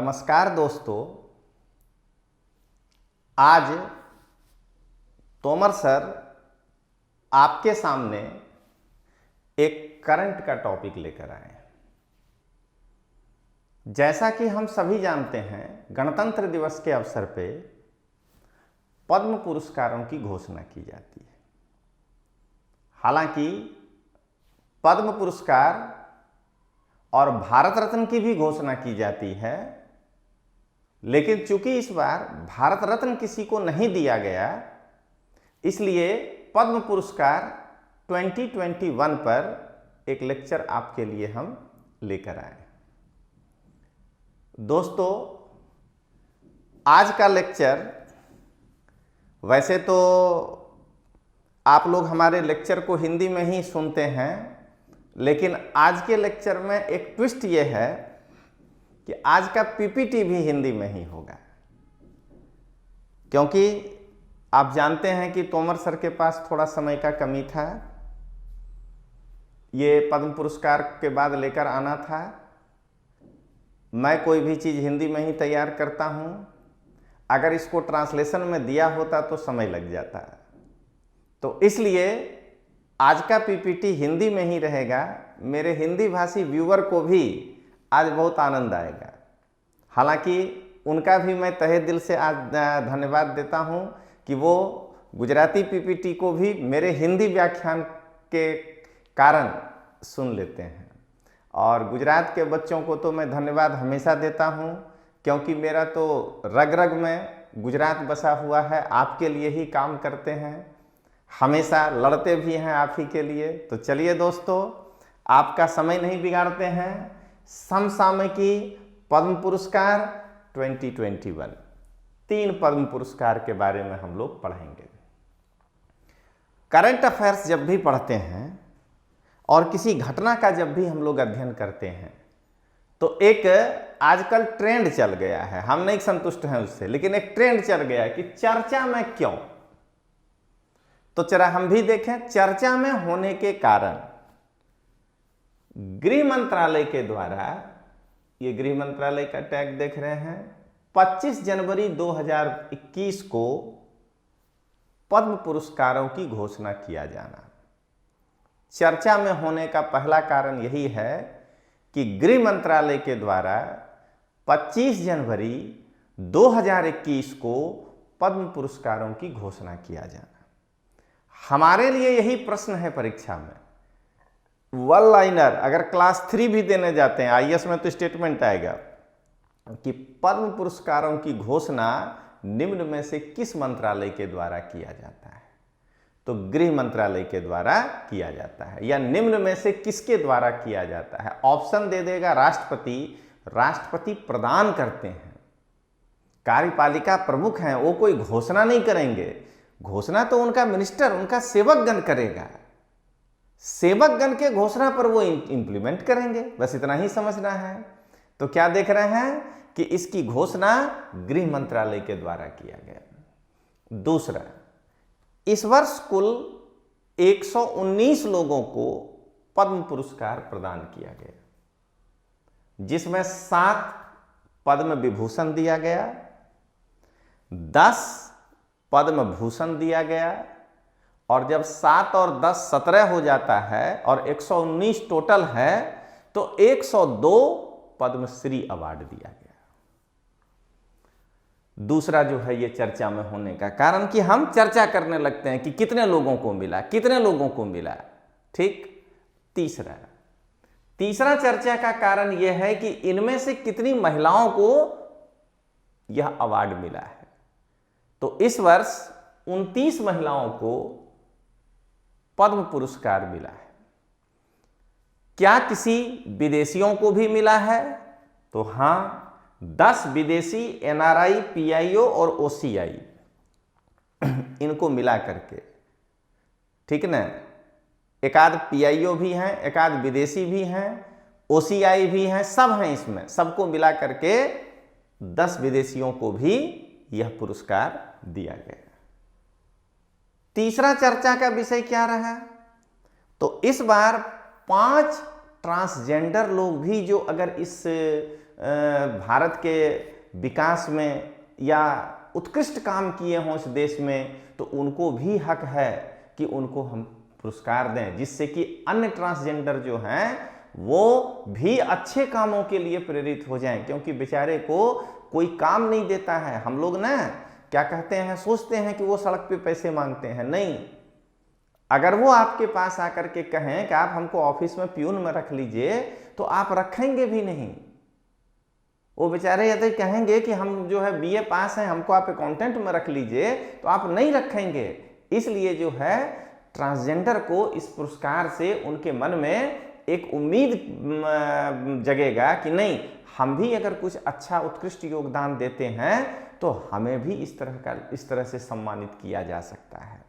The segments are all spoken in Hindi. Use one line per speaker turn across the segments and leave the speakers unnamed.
नमस्कार दोस्तों। आज तोमर सर आपके सामने एक करंट का टॉपिक लेकर आए हैं। जैसा कि हम सभी जानते हैं, गणतंत्र दिवस के अवसर पे पद्म पुरस्कारों की घोषणा की जाती है। हालांकि पद्म पुरस्कार और भारत रत्न की भी घोषणा की जाती है, लेकिन चूंकि इस बार भारत रत्न किसी को नहीं दिया गया, इसलिए पद्म पुरस्कार 2021 पर एक लेक्चर आपके लिए हम लेकर आए। दोस्तों, आज का लेक्चर, वैसे तो आप लोग हमारे लेक्चर को हिंदी में ही सुनते हैं, लेकिन आज के लेक्चर में एक ट्विस्ट ये है कि आज का पीपीटी भी हिंदी में ही होगा, क्योंकि आप जानते हैं कि तोमर सर के पास थोड़ा समय का कमी था। ये पद्म पुरस्कार के बाद लेकर आना था। मैं कोई भी चीज़ हिंदी में ही तैयार करता हूँ, अगर इसको ट्रांसलेशन में दिया होता तो समय लग जाता, तो इसलिए आज का पीपीटी हिंदी में ही रहेगा। मेरे हिंदी भाषी व्यूअर को भी आज बहुत आनंद आएगा। हालांकि उनका भी मैं तहे दिल से आज धन्यवाद देता हूं कि वो गुजराती पीपीटी को भी मेरे हिंदी व्याख्यान के कारण सुन लेते हैं। और गुजरात के बच्चों को तो मैं धन्यवाद हमेशा देता हूं, क्योंकि मेरा तो रग रग में गुजरात बसा हुआ है। आपके लिए ही काम करते हैं, हमेशा लड़ते भी हैं आप ही के लिए। तो चलिए दोस्तों, आपका समय नहीं बिगाड़ते हैं। समसामयिकी पद्म पुरस्कार 2021, 3 पद्म पुरस्कार के बारे में हम लोग पढ़ेंगे। करंट अफेयर्स जब भी पढ़ते हैं और किसी घटना का जब भी हम लोग अध्ययन करते हैं, तो एक आजकल ट्रेंड चल गया है। हम नहीं संतुष्ट हैं उससे, लेकिन एक ट्रेंड चल गया है कि चर्चा में क्यों। तो चला हम भी देखें चर्चा में होने के कारण। गृह मंत्रालय के द्वारा, ये गृह मंत्रालय का टैग देख रहे हैं, 25 जनवरी 2021 को पद्म पुरस्कारों की घोषणा किया जाना। चर्चा में होने का पहला कारण यही है कि गृह मंत्रालय के द्वारा 25 जनवरी 2021 को पद्म पुरस्कारों की घोषणा किया जाना। हमारे लिए यही प्रश्न है परीक्षा में, वन लाइनर। अगर क्लास 3 भी देने जाते हैं, आईएएस में तो स्टेटमेंट आएगा कि पद्म पुरस्कारों की घोषणा निम्न में से किस मंत्रालय के द्वारा किया जाता है। तो गृह मंत्रालय के द्वारा किया जाता है, या निम्न में से किसके द्वारा किया जाता है। ऑप्शन दे देगा राष्ट्रपति। राष्ट्रपति प्रदान करते हैं, कार्यपालिका प्रमुख हैं, वो कोई घोषणा नहीं करेंगे। घोषणा तो उनका मिनिस्टर, उनका सेवकगण करेगा। सेवकगण के घोषणा पर वो इंप्लीमेंट करेंगे, बस इतना ही समझना है। तो क्या देख रहे हैं कि इसकी घोषणा गृह मंत्रालय के द्वारा किया गया। दूसरा, इस वर्ष कुल 119 लोगों को पद्म पुरस्कार प्रदान किया गया, जिसमें 7 पद्म विभूषण दिया गया, 10 पद्म भूषण दिया गया, और जब 7 और 10 17 हो जाता है और 119 टोटल है, तो 102 पद्मश्री अवार्ड दिया गया। दूसरा जो है ये चर्चा में होने का कारण कि हम चर्चा करने लगते हैं कि कितने लोगों को मिला, कितने लोगों को मिला। ठीक। तीसरा चर्चा का कारण यह है कि इनमें से कितनी महिलाओं को यह अवार्ड मिला है। तो इस वर्ष 29 महिलाओं को पद्म पुरस्कार मिला है। क्या किसी विदेशियों को भी मिला है? तो हां, 10 विदेशी एनआरआई, पीआईओ और ओसीआई, इनको मिला करके, ठीक ना। एकाध पीआईओ भी हैं, एकाध विदेशी भी हैं, ओसीआई भी हैं, सब हैं इसमें। सबको मिला करके 10 विदेशियों को भी यह पुरस्कार दिया गया। तीसरा चर्चा का विषय क्या रहा? तो इस बार 5 ट्रांसजेंडर लोग भी जो अगर इस भारत के विकास में या उत्कृष्ट काम किए हों इस देश में, तो उनको भी हक है कि उनको हम पुरस्कार दें, जिससे कि अन्य ट्रांसजेंडर जो हैं वो भी अच्छे कामों के लिए प्रेरित हो जाएं, क्योंकि बेचारे को कोई काम नहीं देता है। हम लोग ना क्या कहते हैं, सोचते हैं कि वो सड़क पे पैसे मांगते हैं। नहीं, अगर वो आपके पास आकर के कहें कि आप हमको ऑफिस में प्यून में रख लीजिए, तो आप रखेंगे भी नहीं। वो बेचारे यदि कहेंगे कि हम जो है बीए पास हैं, हमको आप अकाउंटेंट में रख लीजिए, तो आप नहीं रखेंगे। इसलिए जो है ट्रांसजेंडर को इस पुरस्कार से उनके मन में एक उम्मीद जगेगा कि नहीं, हम भी अगर कुछ अच्छा उत्कृष्ट योगदान देते हैं तो हमें भी इस तरह से सम्मानित किया जा सकता है।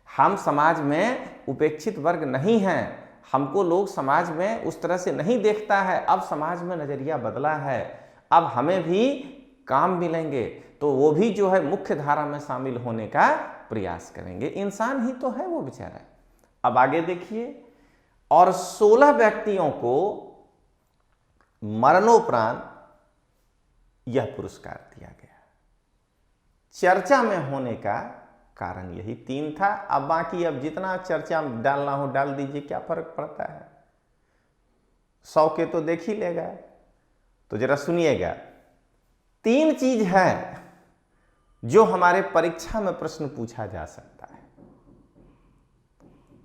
हम समाज में उपेक्षित वर्ग नहीं हैं, हमको लोग समाज में उस तरह से नहीं देखता है। अब समाज में नजरिया बदला है, अब हमें भी काम मिलेंगे, तो वो भी जो है मुख्य धारा में शामिल होने का प्रयास करेंगे। इंसान ही तो है वो बेचारा। अब आगे देखिए, और 16 व्यक्तियों को मरणोपरांत यह पुरस्कार दिया गया। चर्चा में होने का कारण यही 3 था। अब बाकी अब जितना चर्चा डालना हो डाल दीजिए, क्या फर्क पड़ता है, 100 के तो देख ही लेगा। तो जरा सुनिएगा, 3 चीज है जो हमारे परीक्षा में प्रश्न पूछा जा सकता है।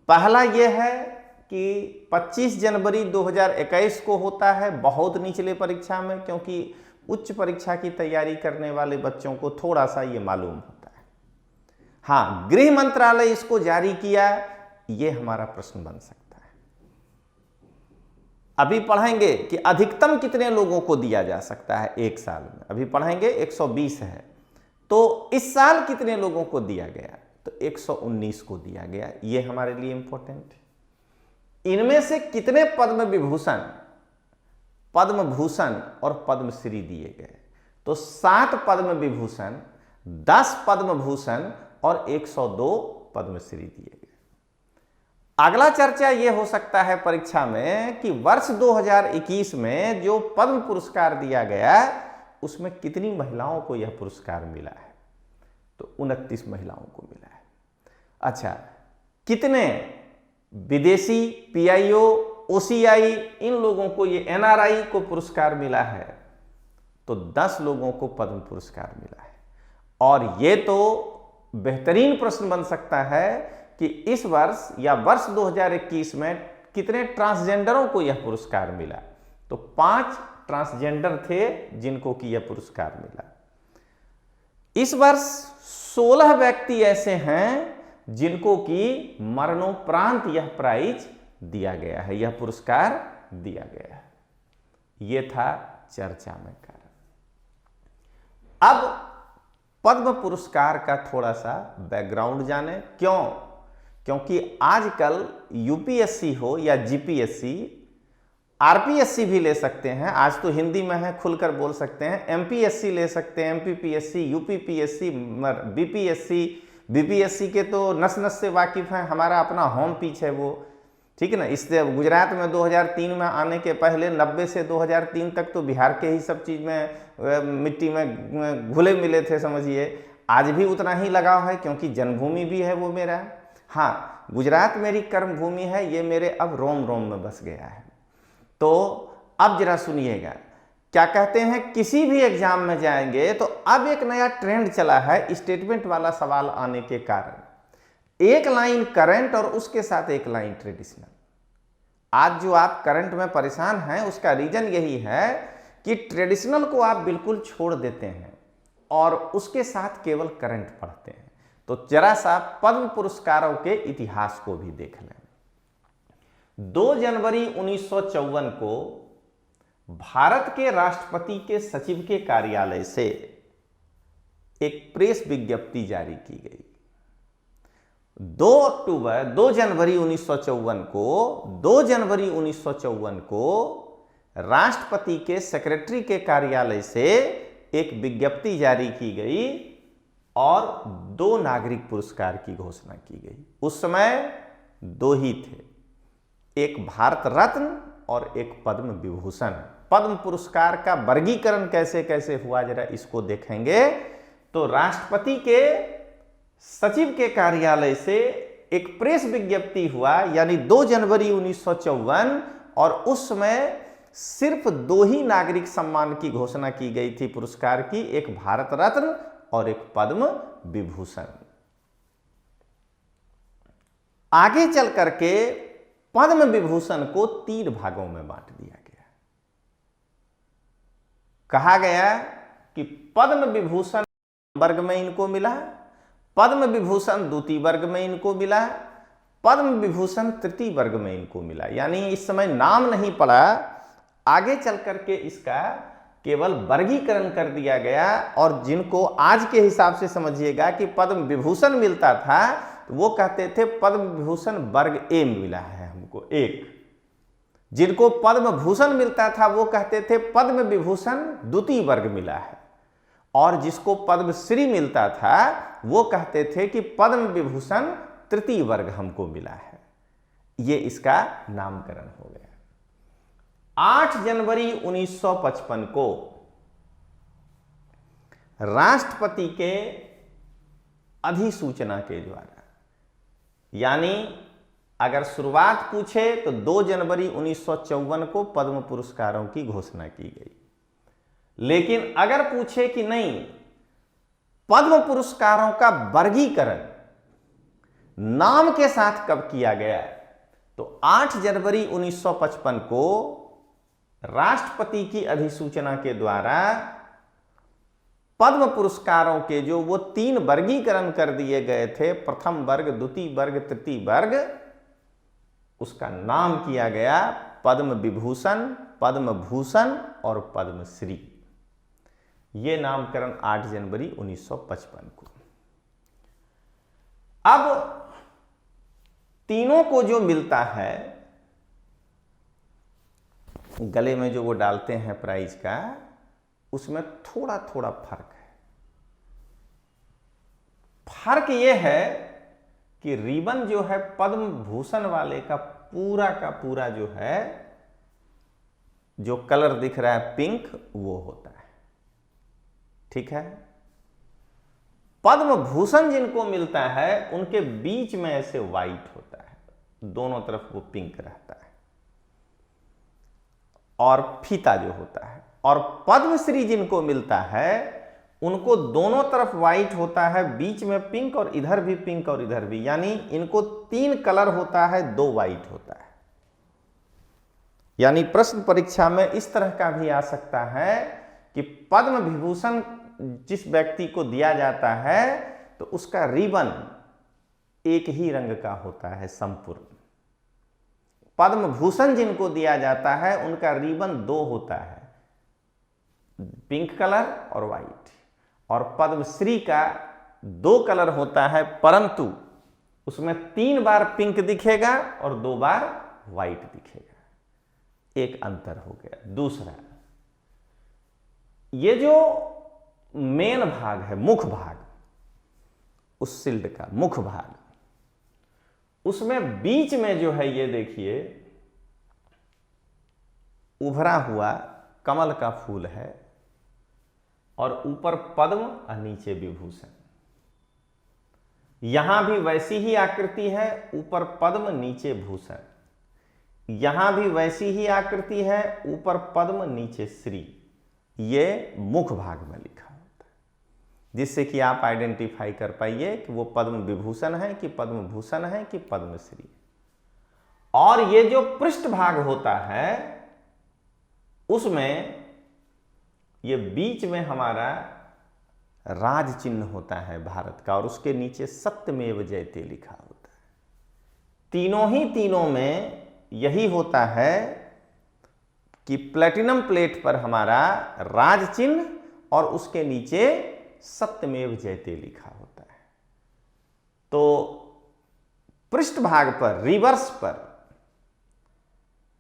पहला यह है कि 25 जनवरी 2021 को होता है, बहुत निचले परीक्षा में, क्योंकि उच्च परीक्षा की तैयारी करने वाले बच्चों को थोड़ा सा ये मालूम होता है। हाँ, गृह मंत्रालय इसको जारी किया, ये हमारा प्रश्न बन सकता है। अभी पढ़ेंगे कि अधिकतम कितने लोगों को दिया जा सकता है एक साल में। अभी पढ़ेंगे 120 है, तो इस साल कितने लोगों को दिया गया, तो 119 को दिया गया। ये हमारे लिए इंपॉर्टेंट है। इनमें से कितने पद्म विभूषण, पद्म भूषण और पद्मश्री दिए गए, तो 7 पद्म विभूषण, 10 पद्म भूषण और 102 पद्मश्री दिए गए। अगला चर्चा यह हो सकता है परीक्षा में कि वर्ष 2021 में जो पद्म पुरस्कार दिया गया, उसमें कितनी महिलाओं को यह पुरस्कार मिला है, तो 29 महिलाओं को मिला है। अच्छा, कितने विदेशी पीआईओ, ओसीआई, इन लोगों को, ये एनआरआई को पुरस्कार मिला है, तो 10 लोगों को पद्म पुरस्कार मिला है। और ये तो बेहतरीन प्रश्न बन सकता है कि इस वर्ष या वर्ष 2021 में कितने ट्रांसजेंडरों को यह पुरस्कार मिला, तो 5 ट्रांसजेंडर थे जिनको कि यह पुरस्कार मिला। इस वर्ष 16 व्यक्ति ऐसे हैं जिनको कि मरणोपरांत यह प्राइज दिया गया है, यह पुरस्कार दिया गया है। यह था चर्चा में कारण। अब पद्म पुरस्कार का थोड़ा सा बैकग्राउंड जाने। क्यों? क्योंकि आजकल यूपीएससी हो या जीपीएससी, आरपीएससी भी ले सकते हैं, आज तो हिंदी में है, खुलकर बोल सकते हैं, एमपीएससी ले सकते हैं, एमपीपीएससी, यूपीपीएससी, बीपीएससी, बीपीएससी के तो नस नस से वाकिफ हैं, हमारा अपना होम पिच है वो, ठीक है ना। इससे गुजरात में 2003 में आने के पहले 90 से 2003 तक तो बिहार के ही सब चीज़ में मिट्टी में घुले मिले थे, समझिए। आज भी उतना ही लगाव है, क्योंकि जन्मभूमि भी है वो मेरा। हाँ, गुजरात मेरी कर्म भूमि है, ये मेरे अब रोम रोम में बस गया है। तो अब जरा सुनिएगा, क्या कहते हैं, किसी भी एग्जाम में जाएंगे तो अब एक नया ट्रेंड चला है स्टेटमेंट वाला सवाल आने के कारण। एक लाइन करंट और उसके साथ एक लाइन ट्रेडिशनल। आज जो आप करंट में परेशान हैं उसका रीजन यही है कि ट्रेडिशनल को आप बिल्कुल छोड़ देते हैं और उसके साथ केवल करंट पढ़ते हैं। तो जरा सा पद्म पुरस्कारों के इतिहास को भी देख लें। 2 जनवरी 1954 को भारत के राष्ट्रपति के सचिव के कार्यालय से एक प्रेस विज्ञप्ति जारी की गई। 2 जनवरी 1954 को राष्ट्रपति के सेक्रेटरी के कार्यालय से एक विज्ञप्ति जारी की गई और 2 नागरिक पुरस्कार की घोषणा की गई। उस समय 2 ही थे, एक भारत रत्न और एक पद्म विभूषण। पद्म पुरस्कार का वर्गीकरण कैसे कैसे हुआ, जरा इसको देखेंगे। तो राष्ट्रपति के सचिव के कार्यालय से एक प्रेस विज्ञप्ति हुआ, यानी 2 जनवरी 1954, और उस समय सिर्फ 2 ही नागरिक सम्मान की घोषणा की गई थी पुरस्कार की, एक भारत रत्न और एक पद्म विभूषण। आगे चल करके पद्म विभूषण को 3 भागों में बांट दिया गया। कहा गया कि पद्म विभूषण वर्ग में इनको मिला, पद्म विभूषण द्वितीय वर्ग में इनको मिला, पद्म विभूषण तृतीय वर्ग में इनको मिला। यानी इस समय नाम नहीं पड़ा, आगे चल करके इसका केवल वर्गीकरण कर दिया गया। और जिनको आज के हिसाब से समझिएगा कि पद्म विभूषण मिलता था, तो वो कहते थे पद्म विभूषण वर्ग ए मिला है हमको, एक। जिनको पद्म भूषण मिलता था वो कहते थे पद्म विभूषण द्वितीय वर्ग मिला है, और जिसको पद्मश्री मिलता था वो कहते थे कि पद्म विभूषण तृतीय वर्ग हमको मिला है। ये इसका नामकरण हो गया। 8 जनवरी 1955 को राष्ट्रपति के अधिसूचना के द्वारा, यानी अगर शुरुआत पूछे तो 2 जनवरी 1954 को पद्म पुरस्कारों की घोषणा की गई। लेकिन अगर पूछे कि नहीं, पद्म पुरस्कारों का वर्गीकरण नाम के साथ कब किया गया, तो 8 जनवरी 1955 को राष्ट्रपति की अधिसूचना के द्वारा पद्म पुरस्कारों के जो वो 3 वर्गीकरण कर दिए गए थे, प्रथम वर्ग, द्वितीय वर्ग, तृतीय वर्ग, उसका नाम किया गया पद्म विभूषण, पद्म भूषण और पद्मश्री। ये नामकरण 8 जनवरी 1955 को। अब तीनों को जो मिलता है, गले में जो वो डालते हैं प्राइज का, उसमें थोड़ा थोड़ा फर्क है। फर्क ये है कि रिबन जो है पद्म भूषण वाले का पूरा जो है, जो कलर दिख रहा है पिंक, वो होता है, ठीक है। पद्म भूषण जिनको मिलता है उनके बीच में ऐसे व्हाइट होता है, दोनों तरफ वो पिंक रहता है, और फीता जो होता है। और पद्मश्री जिनको मिलता है उनको दोनों तरफ व्हाइट होता है, बीच में पिंक, और इधर भी पिंक और इधर भी, यानी इनको 3 कलर होता है, 2 व्हाइट होता है। यानी प्रश्न परीक्षा में इस तरह का भी आ सकता है कि पद्म विभूषण जिस व्यक्ति को दिया जाता है तो उसका रिबन एक ही रंग का होता है, संपूर्ण। पद्म भूषण जिनको दिया जाता है उनका रिबन 2 होता है, पिंक कलर और व्हाइट। और पद्मश्री का 2 कलर होता है, परंतु उसमें 3 बार पिंक दिखेगा और 2 बार व्हाइट दिखेगा। एक अंतर हो गया। दूसरा, ये जो मेन भाग है, मुख भाग, उस शिल्ड का मुख भाग, उसमें बीच में जो है ये देखिए उभरा हुआ कमल का फूल है, और ऊपर पद्म और नीचे विभूषण। यहां भी वैसी ही आकृति है, ऊपर पद्म नीचे भूषण। यहां भी वैसी ही आकृति है, ऊपर पद्म नीचे श्री। ये मुख भाग में लिखा होता है, जिससे कि आप आइडेंटिफाई कर पाइए कि वो पद्म विभूषण है कि पद्म भूषण है कि पद्मश्री। और ये जो पृष्ठ भाग होता है उसमें ये बीच में हमारा राज चिन्ह होता है भारत का, और उसके नीचे सत्यमेव जयते लिखा होता है। तीनों में यही होता है कि प्लेटिनम प्लेट पर हमारा राज चिन्ह और उसके नीचे सत्यमेव जयते लिखा होता है। तो पृष्ठ भाग पर, रिवर्स पर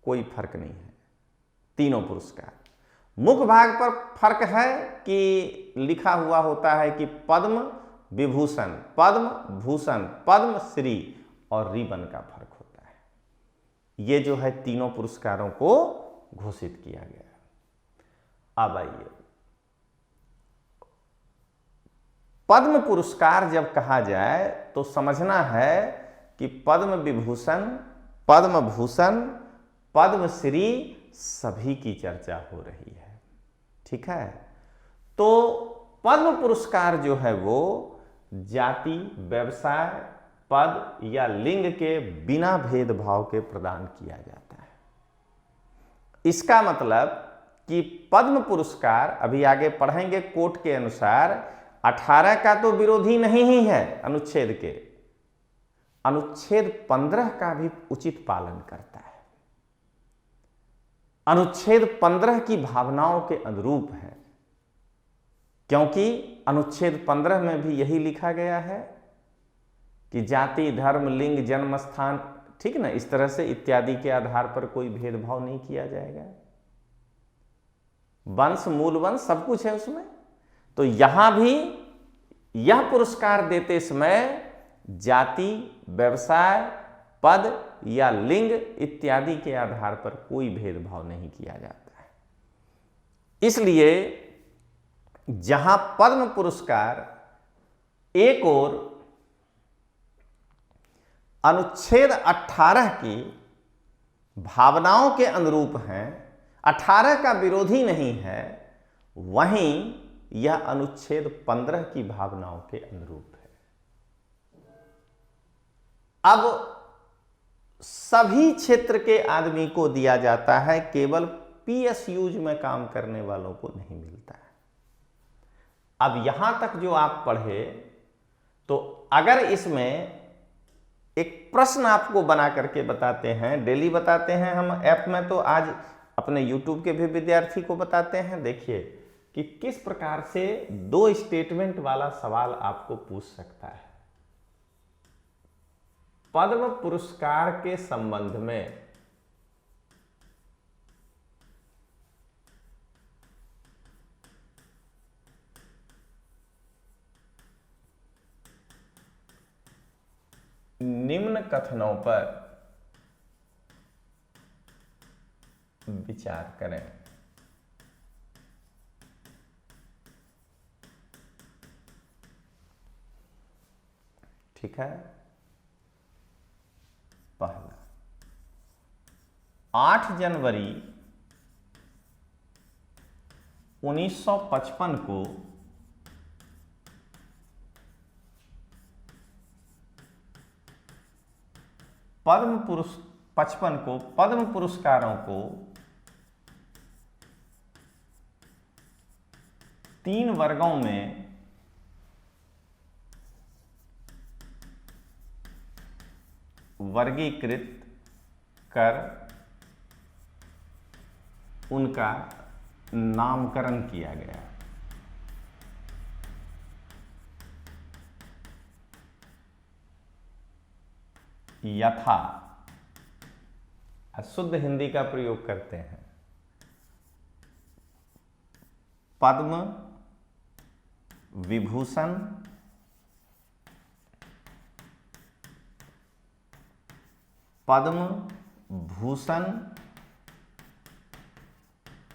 कोई फर्क नहीं है, तीनों पुरस्कार। मुख भाग पर फर्क है कि लिखा हुआ होता है कि पद्म विभूषण, पद्म भूषण, पद्मश्री, और रिबन का फर्क होता है। ये जो है तीनों पुरस्कारों को घोषित किया गया। अब आइए, पद्म पुरस्कार जब कहा जाए तो समझना है कि पद्म विभूषण, पद्म भूषण, पद्मश्री सभी की चर्चा हो रही है। ठीक है, तो पद्म पुरस्कार जो है वो जाति, व्यवसाय, पद या लिंग के बिना भेदभाव के प्रदान किया जाता है। इसका मतलब कि पद्म पुरस्कार, अभी आगे पढ़ेंगे कोर्ट के अनुसार, 18 का तो विरोधी नहीं ही है अनुच्छेद के, अनुच्छेद 15 का भी उचित पालन करता है। अनुच्छेद 15 की भावनाओं के अनुरूप है, क्योंकि अनुच्छेद 15 में भी यही लिखा गया है कि जाति, धर्म, लिंग, जन्म स्थान, ठीक ना, इस तरह से इत्यादि के आधार पर कोई भेदभाव नहीं किया जाएगा। वंश, मूल वंश सब कुछ है उसमें। तो यहां भी यह पुरस्कार देते समय जाति, व्यवसाय, पद या लिंग इत्यादि के आधार पर कोई भेदभाव नहीं किया जाता है। इसलिए जहां पद्म पुरस्कार एक ओर अनुच्छेद 18 की भावनाओं के अनुरूप हैं, 18 का विरोधी नहीं है, वहीं यह अनुच्छेद 15 की भावनाओं के अनुरूप है। अब सभी क्षेत्र के आदमी को दिया जाता है, केवल पीएसयूज में काम करने वालों को नहीं मिलता है। अब यहां तक जो आप पढ़े, तो अगर इसमें एक प्रश्न आपको बना करके बताते हैं, डेली बताते हैं हम ऐप में, तो आज अपने यूट्यूब के भी विद्यार्थी को बताते हैं। देखिए कि किस प्रकार से 2 स्टेटमेंट वाला सवाल आपको पूछ सकता है पद्म पुरस्कार के संबंध में। निम्न कथनों पर विचार करें। ठीक है, पहला, 8 जनवरी 1955 को पद्म पुरस्कारों को 3 वर्गों में वर्गीकृत कर उनका नामकरण किया गया। यथा, शुद्ध हिंदी का प्रयोग करते हैं, पद्म विभूषण, पद्म भूषण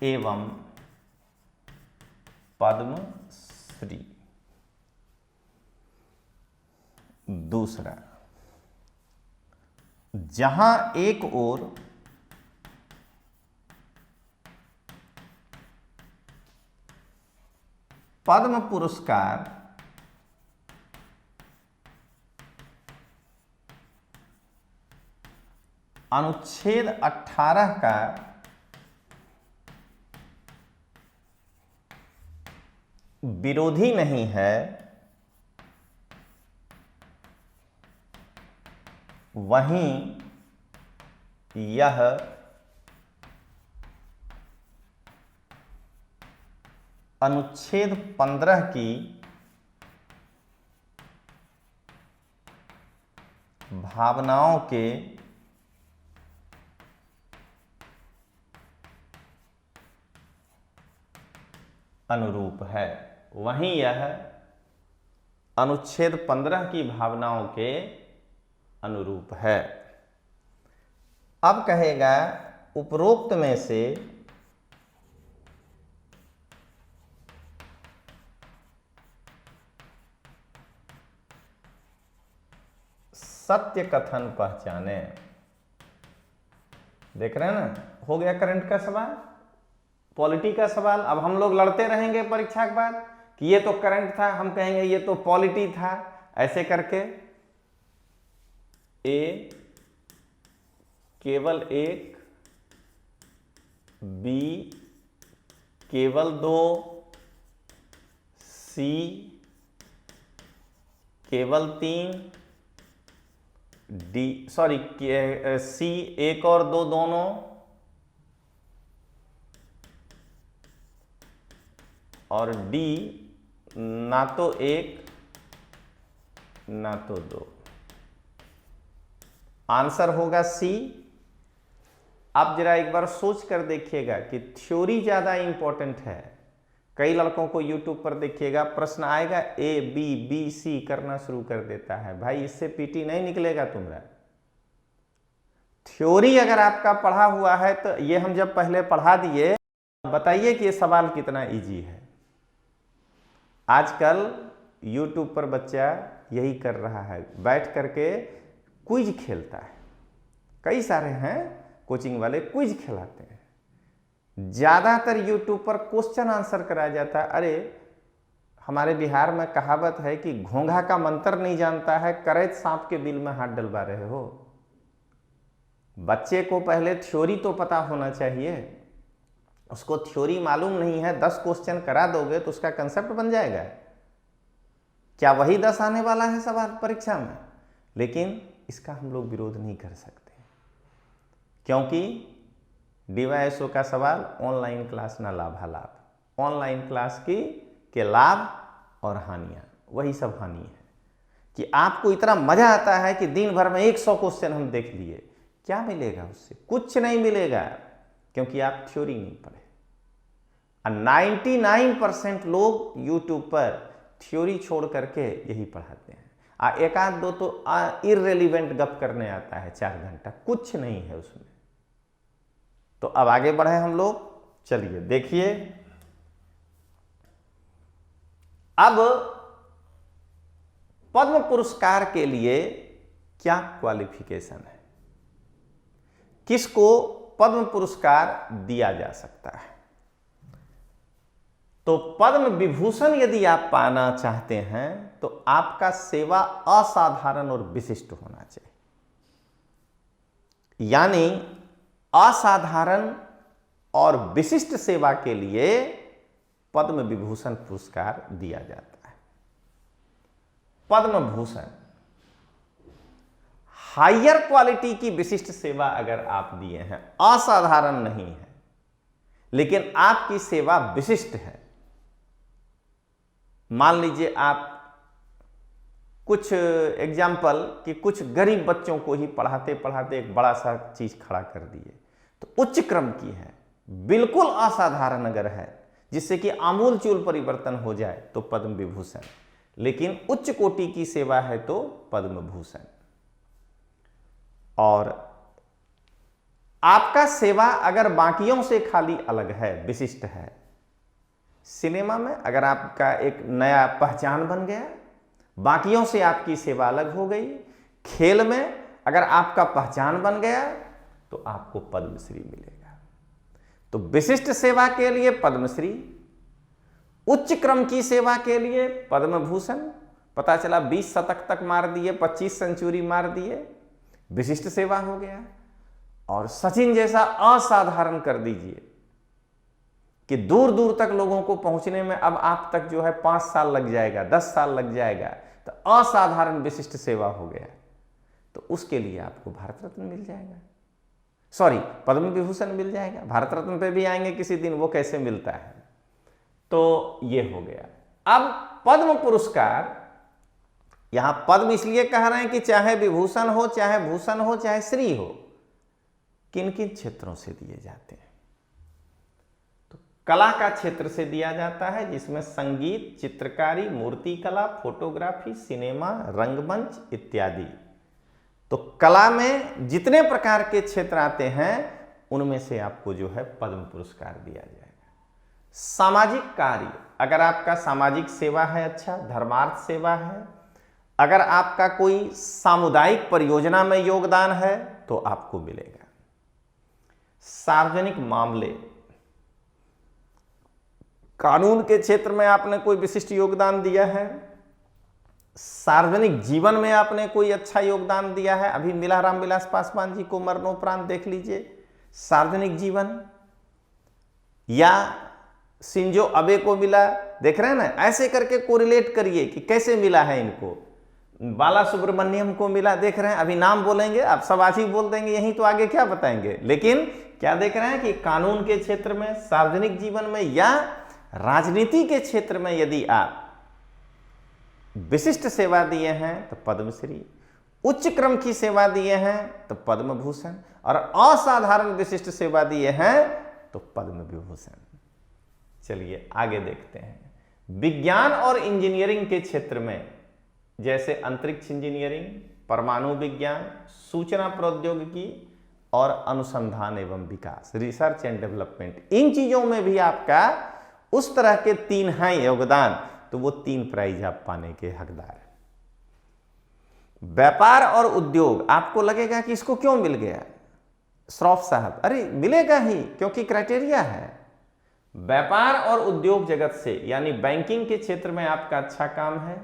एवं पद्मश्री। दूसरा, जहां एक ओर पद्म पुरस्कार अनुच्छेद 18 का विरोधी नहीं है, वहीं यह अनुच्छेद 15 की भावनाओं के अनुरूप है। वहीं यह अनुच्छेद 15 की भावनाओं के अनुरूप है। अब कहेगा उपरोक्त में से सत्य कथन पहचाने। देख रहे हैं ना, हो गया करंट का सवाल, पॉलिटी का सवाल। अब हम लोग लड़ते रहेंगे परीक्षा के बाद कि ये तो करंट था, हम कहेंगे ये तो पॉलिटी था, ऐसे करके। ए केवल एक, बी केवल दो, सी केवल तीन, डी सॉरी सी एक और दो दोनों, और डी ना तो एक ना तो दो। आंसर होगा सी। आप जरा एक बार सोच कर देखिएगा कि थ्योरी ज्यादा इंपॉर्टेंट है। कई लड़कों को यूट्यूब पर देखिएगा, प्रश्न आएगा ए बी बी सी करना शुरू कर देता है। भाई इससे पीटी नहीं निकलेगा तुम्हारा। थ्योरी अगर आपका पढ़ा हुआ है तो ये हम जब पहले पढ़ा दिए, बताइए कि ये सवाल कितना इजी है। आजकल यूट्यूब पर बच्चा यही कर रहा है, बैठ करके क्विज खेलता है। कई सारे हैं कोचिंग वाले क्विज खिलाते हैं। ज्यादातर यूट्यूब पर क्वेश्चन आंसर कराया जाता है। अरे हमारे बिहार में कहावत है कि घोंघा का मंत्र नहीं जानता है, करैत सांप के बिल में हाथ डलवा रहे हो। बच्चे को पहले थ्योरी तो पता होना चाहिए। उसको थ्योरी मालूम नहीं है, 10 क्वेश्चन करा दोगे तो उसका कंसेप्ट बन जाएगा। क्या वही 10 आने वाला है सवाल परीक्षा में? लेकिन इसका हम लोग विरोध नहीं कर सकते, क्योंकि DYSO का सवाल ऑनलाइन क्लास ना लाभालाभ, ऑनलाइन क्लास की के लाभ और हानियां, वही सब हानि है कि आपको इतना मजा आता है कि दिन भर में 100 क्वेश्चन हम देख लिए। क्या मिलेगा उससे? कुछ नहीं मिलेगा, क्योंकि आप थ्योरी नहीं पढ़े। 99% लोग यूट्यूब पर थ्योरी छोड़ करके यही पढ़ाते हैं। एक आध दो तो इररेलीवेंट गप करने आता है 4 घंटा, कुछ नहीं है उसमें। तो अब आगे बढ़े हम लोग, चलिए देखिए। अब पद्म पुरस्कार के लिए क्या क्वालिफिकेशन है, किसको पद्म पुरस्कार दिया जा सकता है? तो पद्म विभूषण यदि आप पाना चाहते हैं तो आपका सेवा असाधारण और विशिष्ट होना चाहिए। यानी असाधारण और विशिष्ट सेवा के लिए पद्म विभूषण पुरस्कार दिया जाता है। पद्म भूषण हायर क्वालिटी की विशिष्ट सेवा अगर आप दिए हैं, असाधारण नहीं है लेकिन आपकी सेवा विशिष्ट है। मान लीजिए आप कुछ एग्जाम्पल कि कुछ गरीब बच्चों को ही पढ़ाते पढ़ाते एक बड़ा सा चीज खड़ा कर दिए, तो उच्च क्रम की है, बिल्कुल असाधारण अगर है जिससे कि आमूल चूल परिवर्तन हो जाए तो पद्म विभूषण, लेकिन उच्च कोटि की सेवा है तो पद्म भूषण। और आपका सेवा अगर बाकियों से खाली अलग है, विशिष्ट है, सिनेमा में अगर आपका एक नया पहचान बन गया, बाकियों से आपकी सेवा अलग हो गई, खेल में अगर आपका पहचान बन गया तो आपको पद्मश्री मिलेगा। तो विशिष्ट सेवा के लिए पद्मश्री, उच्च क्रम की सेवा के लिए पद्म भूषण। पता चला 20 शतक तक मार दिए, 25 सेंचुरी मार दिए, विशिष्ट सेवा हो गया। और सचिन जैसा असाधारण कर दीजिए कि दूर दूर तक लोगों को पहुंचने में अब आप तक जो है 5 साल लग जाएगा, 10 साल लग जाएगा, तो असाधारण विशिष्ट सेवा हो गया, तो उसके लिए आपको भारत रत्न मिल जाएगा, सॉरी पद्म विभूषण मिल जाएगा। भारत रत्न पे भी आएंगे किसी दिन, वो कैसे मिलता है। तो ये हो गया। अब पद्म पुरस्कार, यहां पद्म इसलिए कह रहे हैं कि चाहे विभूषण हो, चाहे भूषण हो, चाहे श्री हो, किन किन क्षेत्रों से दिए जाते हैं? तो कला का क्षेत्र से दिया जाता है, जिसमें संगीत, चित्रकारी, मूर्ति कला, फोटोग्राफी, सिनेमा, रंगमंच इत्यादि। तो कला में जितने प्रकार के क्षेत्र आते हैं उनमें से आपको जो है पद्म पुरस्कार दिया जाएगा। सामाजिक कार्य, अगर आपका सामाजिक सेवा है, अच्छा धर्मार्थ सेवा है, अगर आपका कोई सामुदायिक परियोजना में योगदान है तो आपको मिलेगा। सार्वजनिक मामले, कानून के क्षेत्र में आपने कोई विशिष्ट योगदान दिया है, सार्वजनिक जीवन में आपने कोई अच्छा योगदान दिया है। अभी मिला रामविलास पासवान जी को मरणोपरांत, देख लीजिए, सार्वजनिक जीवन, या शिंजो अबे को मिला, देख रहे हैं ना, ऐसे करके कोरिलेट करिए कि कैसे मिला है इनको। बाला सुब्रमण्यम को मिला, देख रहे हैं, अभी नाम बोलेंगे आप सब आज ही बोल देंगे यहीं, तो आगे क्या बताएंगे, लेकिन क्या देख रहे हैं कि कानून के क्षेत्र में, सार्वजनिक जीवन में या राजनीति के क्षेत्र में यदि आप विशिष्ट सेवा दिए हैं तो पद्मश्री, उच्च क्रम की सेवा दिए हैं तो पद्म भूषण, और असाधारण विशिष्ट सेवा दिए हैं तो पद्म विभूषण। चलिए आगे देखते हैं। विज्ञान और इंजीनियरिंग के क्षेत्र में, जैसे अंतरिक्ष इंजीनियरिंग, परमाणु विज्ञान, सूचना प्रौद्योगिकी और अनुसंधान एवं विकास, रिसर्च एंड डेवलपमेंट, इन चीजों में भी आपका उस तरह के 3 हैं योगदान, तो वो 3 प्राइज आप पाने के हकदार हैं। व्यापार और उद्योग, आपको लगेगा कि इसको क्यों मिल गया श्रॉफ साहब, अरे मिलेगा ही, क्योंकि क्राइटेरिया है। व्यापार और उद्योग जगत से, यानी बैंकिंग के क्षेत्र में आपका अच्छा काम है,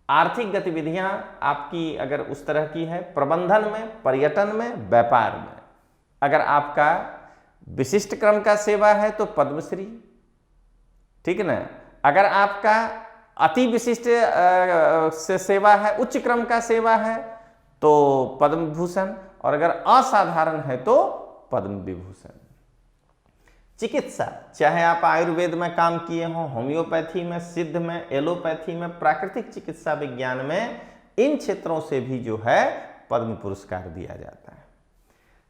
आर्थिक गतिविधियां आपकी अगर उस तरह की है, प्रबंधन में, पर्यटन में, व्यापार में, अगर आपका विशिष्ट क्रम का सेवा है तो पद्मश्री, ठीक है ना, अगर आपका अति विशिष्ट से सेवा है, उच्च क्रम का सेवा है तो पद्म भूषण, और अगर असाधारण है तो पद्म विभूषण। चिकित्सा, चाहे आप आयुर्वेद में काम किए हों, होम्योपैथी में, सिद्ध में, एलोपैथी में, प्राकृतिक चिकित्सा विज्ञान में, इन क्षेत्रों से भी जो है पद्म पुरस्कार दिया जाता है।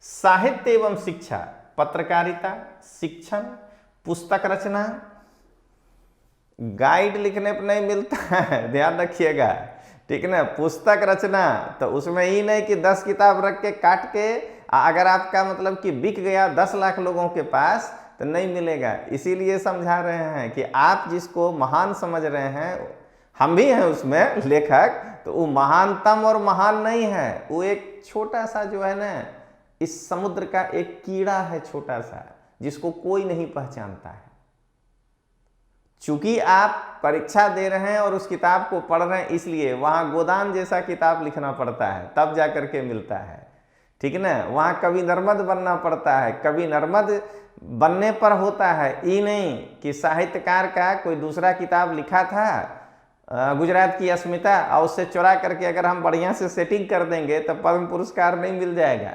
साहित्य एवं शिक्षा, पत्रकारिता, शिक्षण, पुस्तक रचना, गाइड लिखने पर नहीं मिलता है, ध्यान रखिएगा, ठीक है ना। पुस्तक रचना तो उसमें ही नहीं कि 10 किताब रख के काट के, अगर आपका मतलब कि बिक गया 10 लाख लोगों के पास तो नहीं मिलेगा। इसीलिए समझा रहे हैं कि आप जिसको महान समझ रहे हैं, हम भी हैं उसमें लेखक, तो वो महानतम और महान नहीं है, वो एक छोटा सा जो है ना, इस समुद्र का एक कीड़ा है, छोटा सा, जिसको कोई नहीं पहचानता है। चूंकि आप परीक्षा दे रहे हैं और उस किताब को पढ़ रहे हैं, इसलिए वहां गोदान जैसा किताब लिखना पड़ता है, तब जाकर के मिलता है, ठीक है ना। वहां कभी नर्मद बनना पड़ता है, कभी नर्मद बनने पर होता है, ये नहीं कि साहित्यकार का कोई दूसरा किताब लिखा था गुजरात की अस्मिता, और उससे चुरा करके अगर हम बढ़िया से सेटिंग कर देंगे तो पद्म पुरस्कार नहीं मिल जाएगा।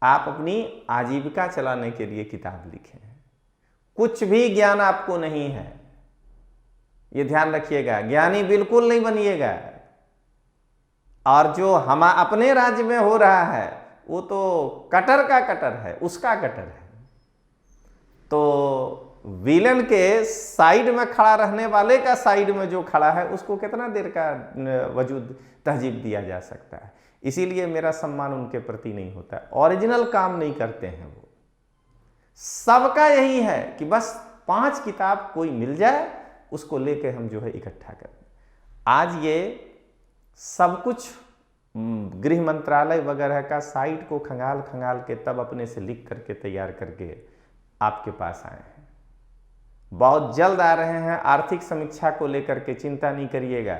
आप अपनी आजीविका चलाने के लिए किताब लिखे हैं, कुछ भी ज्ञान आपको नहीं है, ये ध्यान रखिएगा, ज्ञानी बिल्कुल नहीं बनिएगा। और जो हम अपने राज्य में हो रहा है वो तो कटर का कटर है, उसका कटर है। तो विलन के साइड में खड़ा रहने वाले का साइड में जो खड़ा है उसको कितना देर का वजूद तहजीब दिया जा सकता है। इसीलिए मेरा सम्मान उनके प्रति नहीं होता, ओरिजिनल काम नहीं करते हैं वो। सबका यही है कि बस 5 किताब कोई मिल जाए, उसको लेके हम जो है इकट्ठा करें। आज ये सब कुछ गृह मंत्रालय वगैरह का साइट को खंगाल खंगाल के तब अपने से लिख करके तैयार करके आपके पास आए हैं। बहुत जल्द आ रहे हैं आर्थिक समीक्षा को लेकर के, चिंता नहीं करिएगा।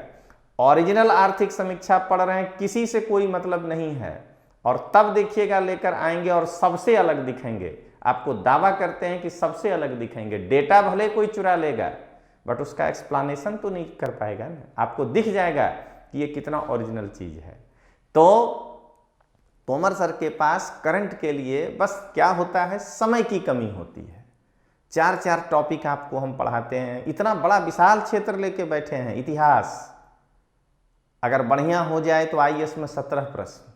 ओरिजिनल आर्थिक समीक्षा पढ़ रहे हैं, किसी से कोई मतलब नहीं है, और तब देखिएगा लेकर आएंगे और सबसे अलग दिखेंगे। आपको दावा करते हैं कि सबसे अलग दिखेंगे। डेटा भले कोई चुरा लेगा बट उसका एक्सप्लेनेशन तो नहीं कर पाएगा ना, आपको दिख जाएगा कि ये कितना ओरिजिनल चीज है। तो तोमर सर के पास करंट के लिए बस क्या होता है, समय की कमी होती है। 4-4 टॉपिक आपको हम पढ़ाते हैं, इतना बड़ा विशाल क्षेत्र लेके बैठे हैं। इतिहास अगर बढ़िया हो जाए तो आईएएस में 17 प्रश्न,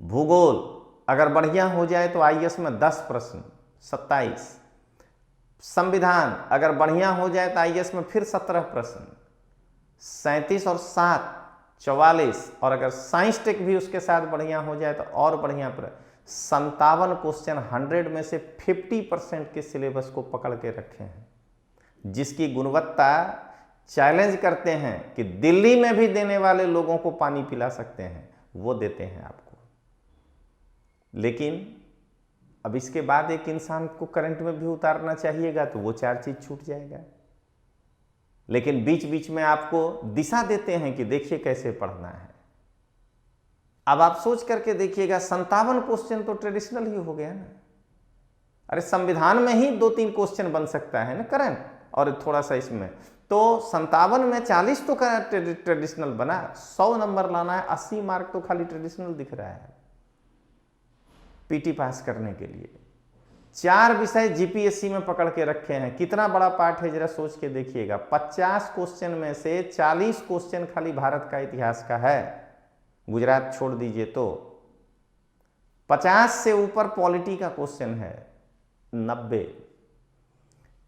भूगोल अगर बढ़िया हो जाए तो आईएएस में 10 प्रश्न 27, संविधान अगर बढ़िया हो जाए तो आईएएस में फिर 17 प्रश्न 37 और 7 44, और अगर साइंस टेक भी उसके साथ बढ़िया हो जाए तो और बढ़िया 57 क्वेश्चन 100 में से 50% के सिलेबस को पकड़ के रखे हैं, जिसकी गुणवत्ता चैलेंज करते हैं कि दिल्ली में भी देने वाले लोगों को पानी पिला सकते हैं, वो देते हैं आपको। लेकिन अब इसके बाद एक इंसान को करंट में भी उतारना चाहिएगा तो वो 4 चीज छूट जाएगा। लेकिन बीच बीच में आपको दिशा देते हैं कि देखिए कैसे पढ़ना है। अब आप सोच करके देखिएगा, 57 क्वेश्चन तो ट्रेडिशनल ही हो गया ना। अरे संविधान में ही 2-3 क्वेश्चन बन सकता है ना करंट, और थोड़ा सा इसमें, तो 57 में 40 तो ट्रेडिशनल बना। 100 नंबर लाना है, 80 मार्क तो खाली ट्रेडिशनल दिख रहा है पीटी पास करने के लिए। 4 विषय जीपीएससी में पकड़ के रखे हैं। कितना बड़ा पार्ट है जरा सोच के देखिएगा। 50 क्वेश्चन में से 40 क्वेश्चन खाली भारत का इतिहास का है, गुजरात छोड़ दीजिए तो। 50 से ऊपर पॉलिटी का क्वेश्चन है 90,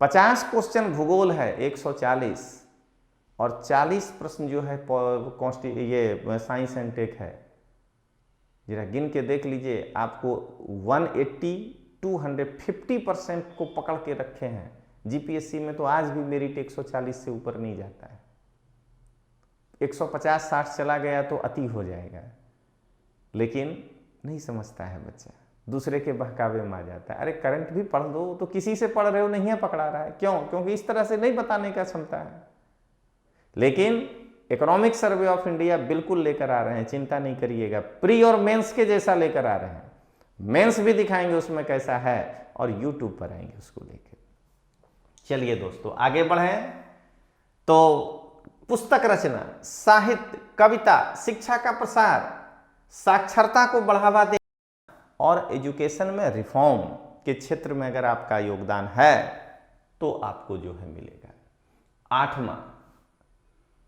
50 क्वेश्चन भूगोल है 140, और 40 प्रश्न जो है ये साइंस एंड टेक है। जरा गिन के देख लीजिए, आपको 180 250% को पकड़ के रखे हैं। जीपीएससी में तो आज भी मेरिट 140 से ऊपर नहीं जाता है। 150-60 चला गया तो अति हो जाएगा, लेकिन नहीं समझता है बच्चा, दूसरे के बहकावे में आ जाता है। अरे करंट भी पढ़ दो, तो किसी से पढ़ रहे हो, नहीं है पकड़ा रहा है। क्यों? क्योंकि इस तरह से नहीं बताने का क्षमता है। लेकिन इकोनॉमिक सर्वे ऑफ इंडिया बिल्कुल लेकर आ रहे हैं, चिंता नहीं करिएगा। प्री और मेंस के जैसा लेकर आ रहे हैं। मेंस भी दिखाएंगे उसमें कैसा है, और यूट्यूब पर आएंगे उसको लेकर। चलिए दोस्तों आगे बढ़ें। तो पुस्तक रचना, साहित्य, कविता, शिक्षा का प्रसार, साक्षरता को बढ़ावा देना और एजुकेशन में रिफॉर्म के क्षेत्र में अगर आपका योगदान है तो आपको जो है मिलेगा। 8वां,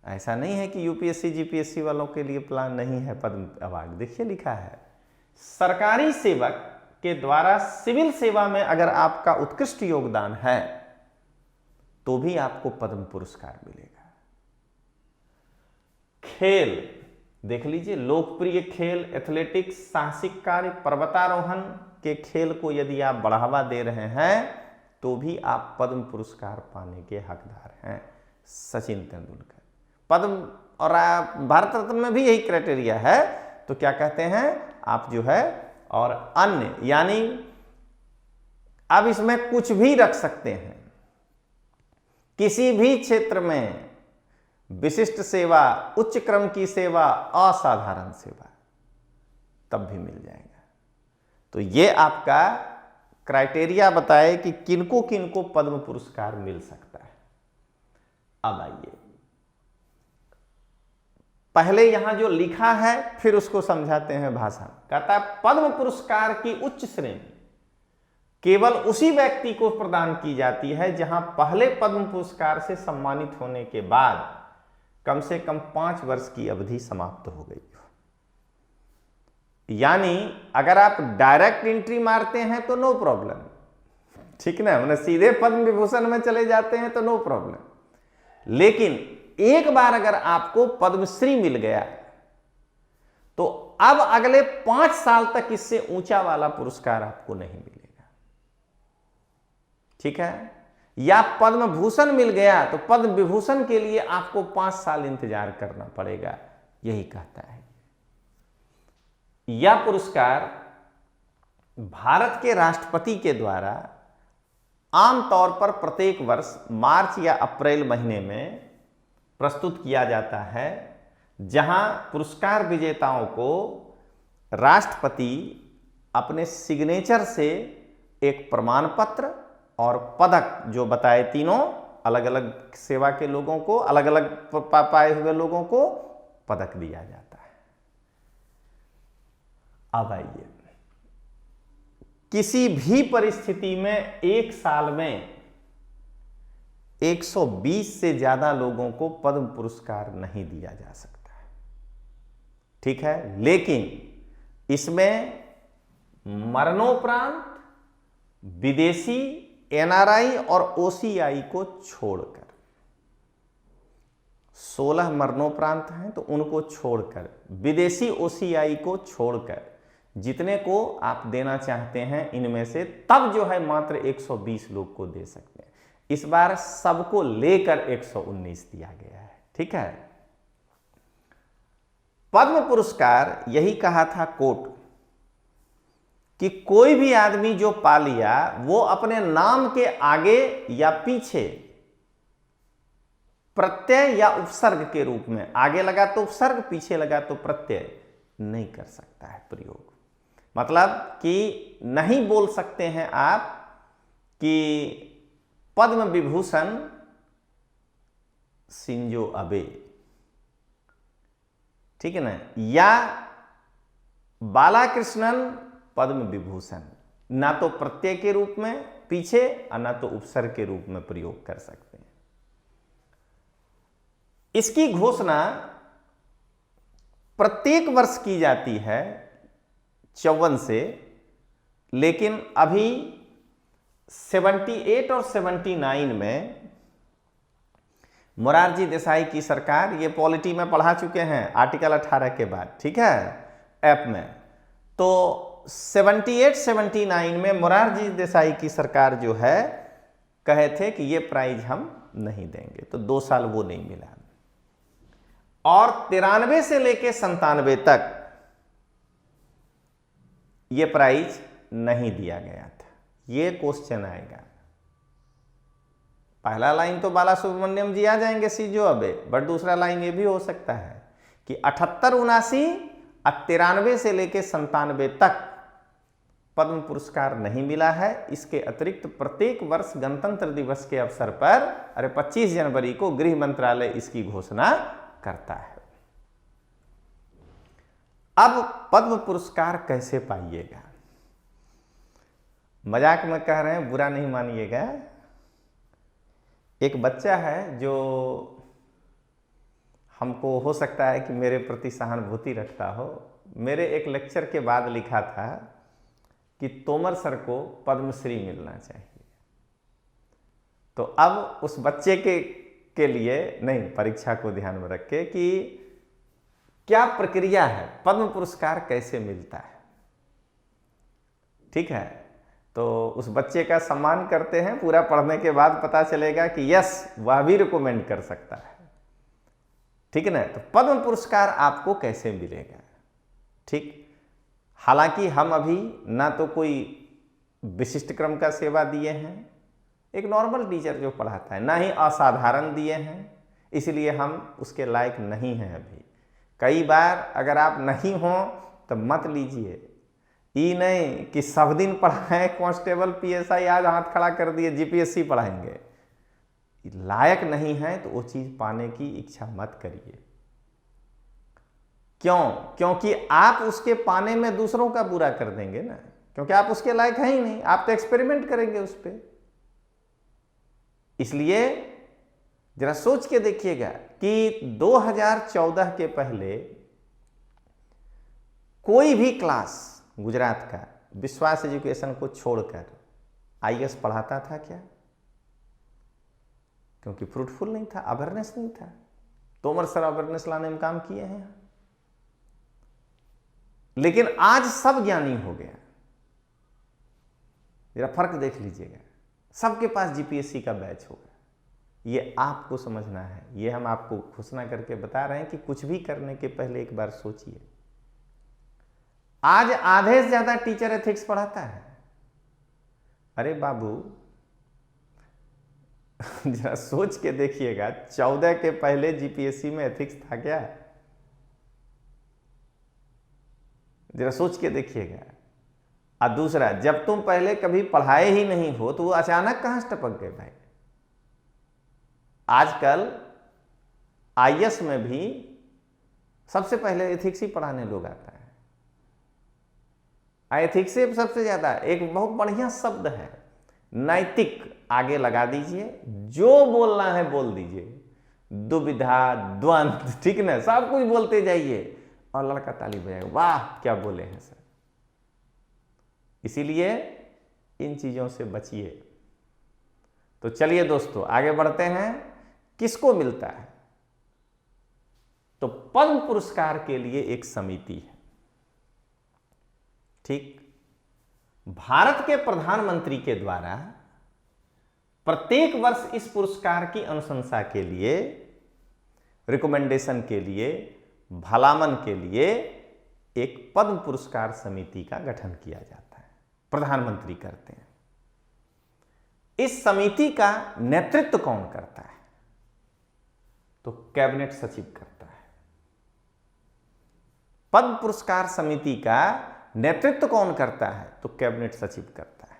ऐसा नहीं है कि यूपीएससी जीपीएससी वालों के लिए प्लान नहीं है पद्म अवार्ड। देखिए लिखा है, सरकारी सेवक के द्वारा सिविल सेवा में अगर आपका उत्कृष्ट योगदान है तो भी आपको पद्म पुरस्कार मिलेगा। खेल देख लीजिए, लोकप्रिय खेल, एथलेटिक्स, साहसिक कार्य, पर्वतारोहण के खेल को यदि आप बढ़ावा दे रहे हैं तो भी आप पद्म पुरस्कार पाने के हकदार हैं। सचिन तेंदुलकर पद्म, और भारत रत्न में भी यही क्राइटेरिया है। तो क्या कहते हैं आप जो है, और अन्य, यानी अब इसमें कुछ भी रख सकते हैं। किसी भी क्षेत्र में विशिष्ट सेवा, उच्च क्रम की सेवा, असाधारण सेवा, तब भी मिल जाएगा। तो ये आपका क्राइटेरिया बताए कि किनको किनको पद्म पुरस्कार मिल सकता है। अब आइए, पहले यहां जो लिखा है फिर उसको समझाते हैं भाषा। कहता है पद्म पुरस्कार की उच्च श्रेणी केवल उसी व्यक्ति को प्रदान की जाती है जहां पहले पद्म पुरस्कार से सम्मानित होने के बाद कम से कम 5 वर्ष की अवधि समाप्त हो गई हो। यानी अगर आप डायरेक्ट एंट्री मारते हैं तो नो प्रॉब्लम, ठीक ना, मैंने सीधे पद्म विभूषण में चले जाते हैं तो नो प्रॉब्लम। लेकिन एक बार अगर आपको पद्मश्री मिल गया तो अब अगले 5 साल तक इससे ऊंचा वाला पुरस्कार आपको नहीं मिलेगा, ठीक है। या पद्म भूषण मिल गया तो पद्म विभूषण के लिए आपको 5 साल इंतजार करना पड़ेगा, यही कहता है। यह पुरस्कार भारत के राष्ट्रपति के द्वारा आमतौर पर प्रत्येक वर्ष मार्च या अप्रैल महीने में प्रस्तुत किया जाता है, जहां पुरस्कार विजेताओं को राष्ट्रपति अपने सिग्नेचर से एक प्रमाण पत्र और पदक, जो बताए तीनों अलग अलग सेवा के लोगों को, अलग अलग पाए हुए लोगों को पदक दिया जाता है। अब आइए, किसी भी परिस्थिति में एक साल में 120 से ज्यादा लोगों को पद्म पुरस्कार नहीं दिया जा सकता है, ठीक है। लेकिन इसमें मरणोपरांत विदेशी एनआरआई और ओसीआई को छोड़कर 16 मरणोपरांत हैं, तो उनको छोड़कर, विदेशी ओसीआई को छोड़कर जितने को आप देना चाहते हैं इनमें से, तब जो है मात्र 120 लोग को दे सकते हैं। इस बार सबको लेकर 119 दिया गया है। ठीक है, पद्म पुरस्कार यही कहा था कोर्ट कि कोई भी आदमी जो पा लिया वो अपने नाम के आगे या पीछे प्रत्यय या उपसर्ग के रूप में, आगे लगा तो उपसर्ग, पीछे लगा तो प्रत्यय नहीं कर सकता है प्रयोग। मतलब कि नहीं बोल सकते हैं आप कि पद्म विभूषण शिंजो अबे, ठीक है ना, या बालाकृष्णन पद्म विभूषण, ना तो प्रत्यय के रूप में पीछे और ना तो उपसर्ग के रूप में प्रयोग कर सकते हैं। इसकी घोषणा प्रत्येक वर्ष की जाती है 54 से, लेकिन अभी 78 और 79 में मोरारजी देसाई की सरकार, ये पॉलिटी में पढ़ा चुके हैं आर्टिकल 18 के बाद, ठीक है, ऐप में, तो 78-79 में मोरारजी देसाई की सरकार जो है कहे थे कि ये प्राइज हम नहीं देंगे, तो 2 साल वो नहीं मिला। और 93 से लेके 97 तक ये प्राइज नहीं दिया गया था। ये क्वेश्चन आएगा, पहला लाइन तो बाला सुब्रमण्यम जी आ जाएंगे शिंजो अबे, बट दूसरा लाइन ये भी हो सकता है कि 78-79 और 93 से लेके 97 तक पद्म पुरस्कार नहीं मिला है। इसके अतिरिक्त प्रत्येक वर्ष गणतंत्र दिवस के अवसर पर, अरे 25 जनवरी को गृह मंत्रालय इसकी घोषणा करता है। अब पद्म पुरस्कार कैसे पाइएगा? मजाक में कह रहे हैं, बुरा नहीं मानिएगा। एक बच्चा है जो हमको हो सकता है कि मेरे प्रति सहानुभूति रखता हो, मेरे एक लेक्चर के बाद लिखा था कि तोमर सर को पद्मश्री मिलना चाहिए। तो अब उस बच्चे के लिए नहीं, परीक्षा को ध्यान में रख के कि क्या प्रक्रिया है, पद्म पुरस्कार कैसे मिलता है, ठीक है, तो उस बच्चे का सम्मान करते हैं। पूरा पढ़ने के बाद पता चलेगा कि यस, वह भी रिकमेंड कर सकता है, ठीक है ना। तो पद्म पुरस्कार आपको कैसे मिलेगा, ठीक। हालांकि हम अभी ना तो कोई विशिष्ट क्रम का सेवा दिए हैं, एक नॉर्मल टीचर जो पढ़ाता है, ना ही असाधारण दिए हैं, इसलिए हम उसके लायक नहीं हैं अभी। कई बार अगर आप नहीं हो तो मत लीजिए, ये नहीं कि सब दिन पढ़ाएं कांस्टेबल पीएसआई, आज हाथ खड़ा कर दिए जीपीएससी पढ़ाएंगे, लायक नहीं है तो वो चीज़ पाने की इच्छा मत करिए। क्यों? क्योंकि आप उसके पाने में दूसरों का बुरा कर देंगे ना, क्योंकि आप उसके लायक हैं ही नहीं, आप तो एक्सपेरिमेंट करेंगे उस पर। इसलिए जरा सोच के देखिएगा कि 2014 के पहले कोई भी क्लास गुजरात का विश्वास एजुकेशन को छोड़कर आईएएस पढ़ाता था क्या? क्योंकि फ्रूटफुल नहीं था, अवेयरनेस नहीं था। तोमर सर अवेयरनेस लाने में काम किए हैं, लेकिन आज सब ज्ञानी हो गया। जरा फर्क देख लीजिएगा, सबके पास जीपीएससी का बैच होगा। ये आपको समझना है, ये हम आपको घोषणा करके बता रहे हैं कि कुछ भी करने के पहले एक बार सोचिए। आज आधे से ज्यादा टीचर एथिक्स पढ़ाता है। अरे बाबू जरा सोच के देखिएगा, 14 के पहले जीपीएससी में एथिक्स था क्या? जरा सोच के देखिएगा। और दूसरा, जब तुम पहले कभी पढ़ाए ही नहीं हो तो वो अचानक कहां से टपक गए भाई? आजकल आईएएस में भी सबसे पहले एथिक्स ही पढ़ाने लोग आता है। एथिक्स से सबसे ज्यादा एक बहुत बढ़िया शब्द है नैतिक, आगे लगा दीजिए, जो बोलना है बोल दीजिए, दुविधा, द्वंद्व, ठीक ना, सब कुछ बोलते जाइए और लड़का ताली बजाएगा, वाह क्या बोले हैं सर। इसीलिए इन चीजों से बचिए। तो चलिए दोस्तों आगे बढ़ते हैं। किसको मिलता है? तो पद्म पुरस्कार के लिए एक समिति है, ठीक। भारत के प्रधानमंत्री के द्वारा प्रत्येक वर्ष इस पुरस्कार की अनुशंसा के लिए, रिकमेंडेशन के लिए, भलामन के लिए एक पद्म पुरस्कार समिति का गठन किया जाता है, प्रधानमंत्री करते हैं। इस समिति का नेतृत्व कौन करता है? तो कैबिनेट सचिव करता है। पद्म पुरस्कार समिति का नेतृत्व कौन करता है? तो कैबिनेट सचिव करता है।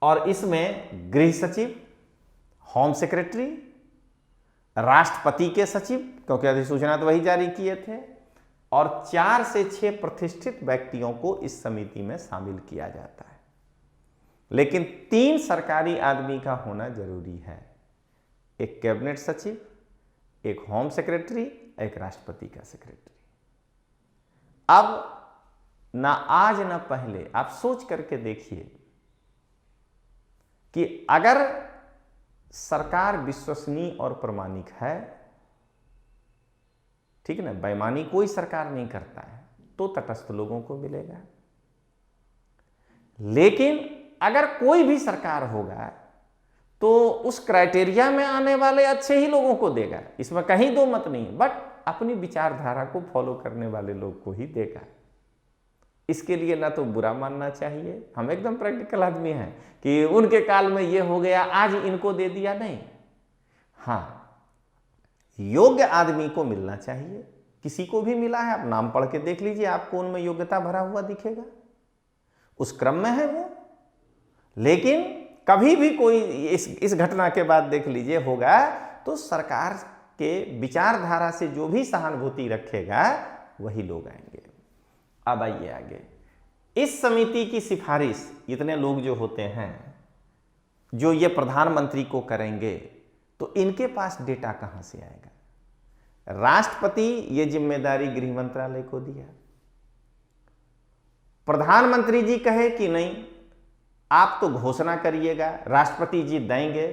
और इसमें गृह सचिव, होम सेक्रेटरी, राष्ट्रपति के सचिव, क्योंकि अधिसूचना तो वही जारी किए थे, और 4 से 6 प्रतिष्ठित व्यक्तियों को इस समिति में शामिल किया जाता है। लेकिन 3 सरकारी आदमी का होना जरूरी है, एक कैबिनेट सचिव, एक होम सेक्रेटरी, एक राष्ट्रपति का सेक्रेटरी। अब ना आज ना पहले आप सोच करके देखिए कि अगर सरकार विश्वसनीय और प्रामाणिक है, ठीक है ना, बेईमानी कोई सरकार नहीं करता है, तो तटस्थ लोगों को मिलेगा। लेकिन अगर कोई भी सरकार होगा तो उस क्राइटेरिया में आने वाले अच्छे ही लोगों को देगा, इसमें कहीं दो मत नहीं, बट अपनी विचारधारा को फॉलो करने वाले लोग को ही देगा। इसके लिए ना तो बुरा मानना चाहिए, हम एकदम प्रैक्टिकल आदमी हैं कि उनके काल में ये हो गया, आज इनको दे दिया, नहीं। हाँ, योग्य आदमी को मिलना चाहिए। किसी को भी मिला है, आप नाम पढ़ के देख लीजिए, आपको उनमें योग्यता भरा हुआ दिखेगा, उस क्रम में है वो। लेकिन कभी भी कोई इस घटना के बाद देख लीजिए होगा तो सरकार के विचारधारा से जो भी सहानुभूति रखेगा वही लोग आएंगे। अब आइए आगे, इस समिति की सिफारिश इतने लोग जो होते हैं जो ये प्रधानमंत्री को करेंगे, तो इनके पास डेटा कहां से आएगा? राष्ट्रपति ये जिम्मेदारी गृह मंत्रालय को दिया। प्रधानमंत्री जी कहे कि नहीं, आप तो घोषणा करिएगा, राष्ट्रपति जी देंगे,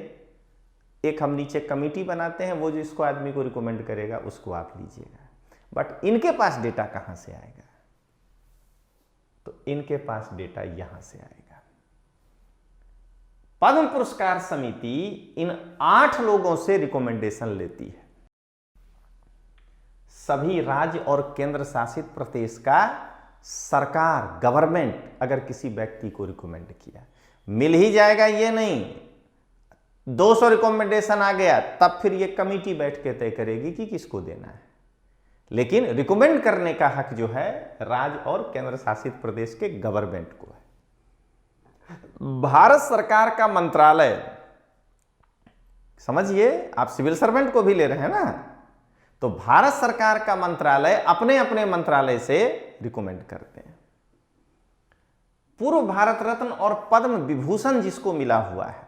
एक हम नीचे कमेटी बनाते हैं, वो जो इसको आदमी को रिकमेंड करेगा उसको आप लीजिएगा। बट इनके पास डेटा कहां से आएगा? तो इनके पास डेटा यहां से आएगा। पद्म पुरस्कार समिति इन 8 लोगों से रिकमेंडेशन लेती है। सभी राज्य और केंद्र शासित प्रदेश का सरकार, गवर्नमेंट अगर किसी व्यक्ति को रिकमेंड किया, मिल ही जाएगा ये नहीं, 200 रिकमेंडेशन आ गया तब फिर ये कमेटी बैठ के तय करेगी कि किसको देना है। लेकिन रिकमेंड करने का हक जो है राज्य और केंद्र शासित प्रदेश के गवर्नमेंट को है। भारत सरकार का मंत्रालय, समझिए आप सिविल सर्वेंट को भी ले रहे हैं ना, तो भारत सरकार का मंत्रालय अपने अपने मंत्रालय से रिकमेंड करते हैं। पूर्व भारत रत्न और पद्म विभूषण जिसको मिला हुआ है,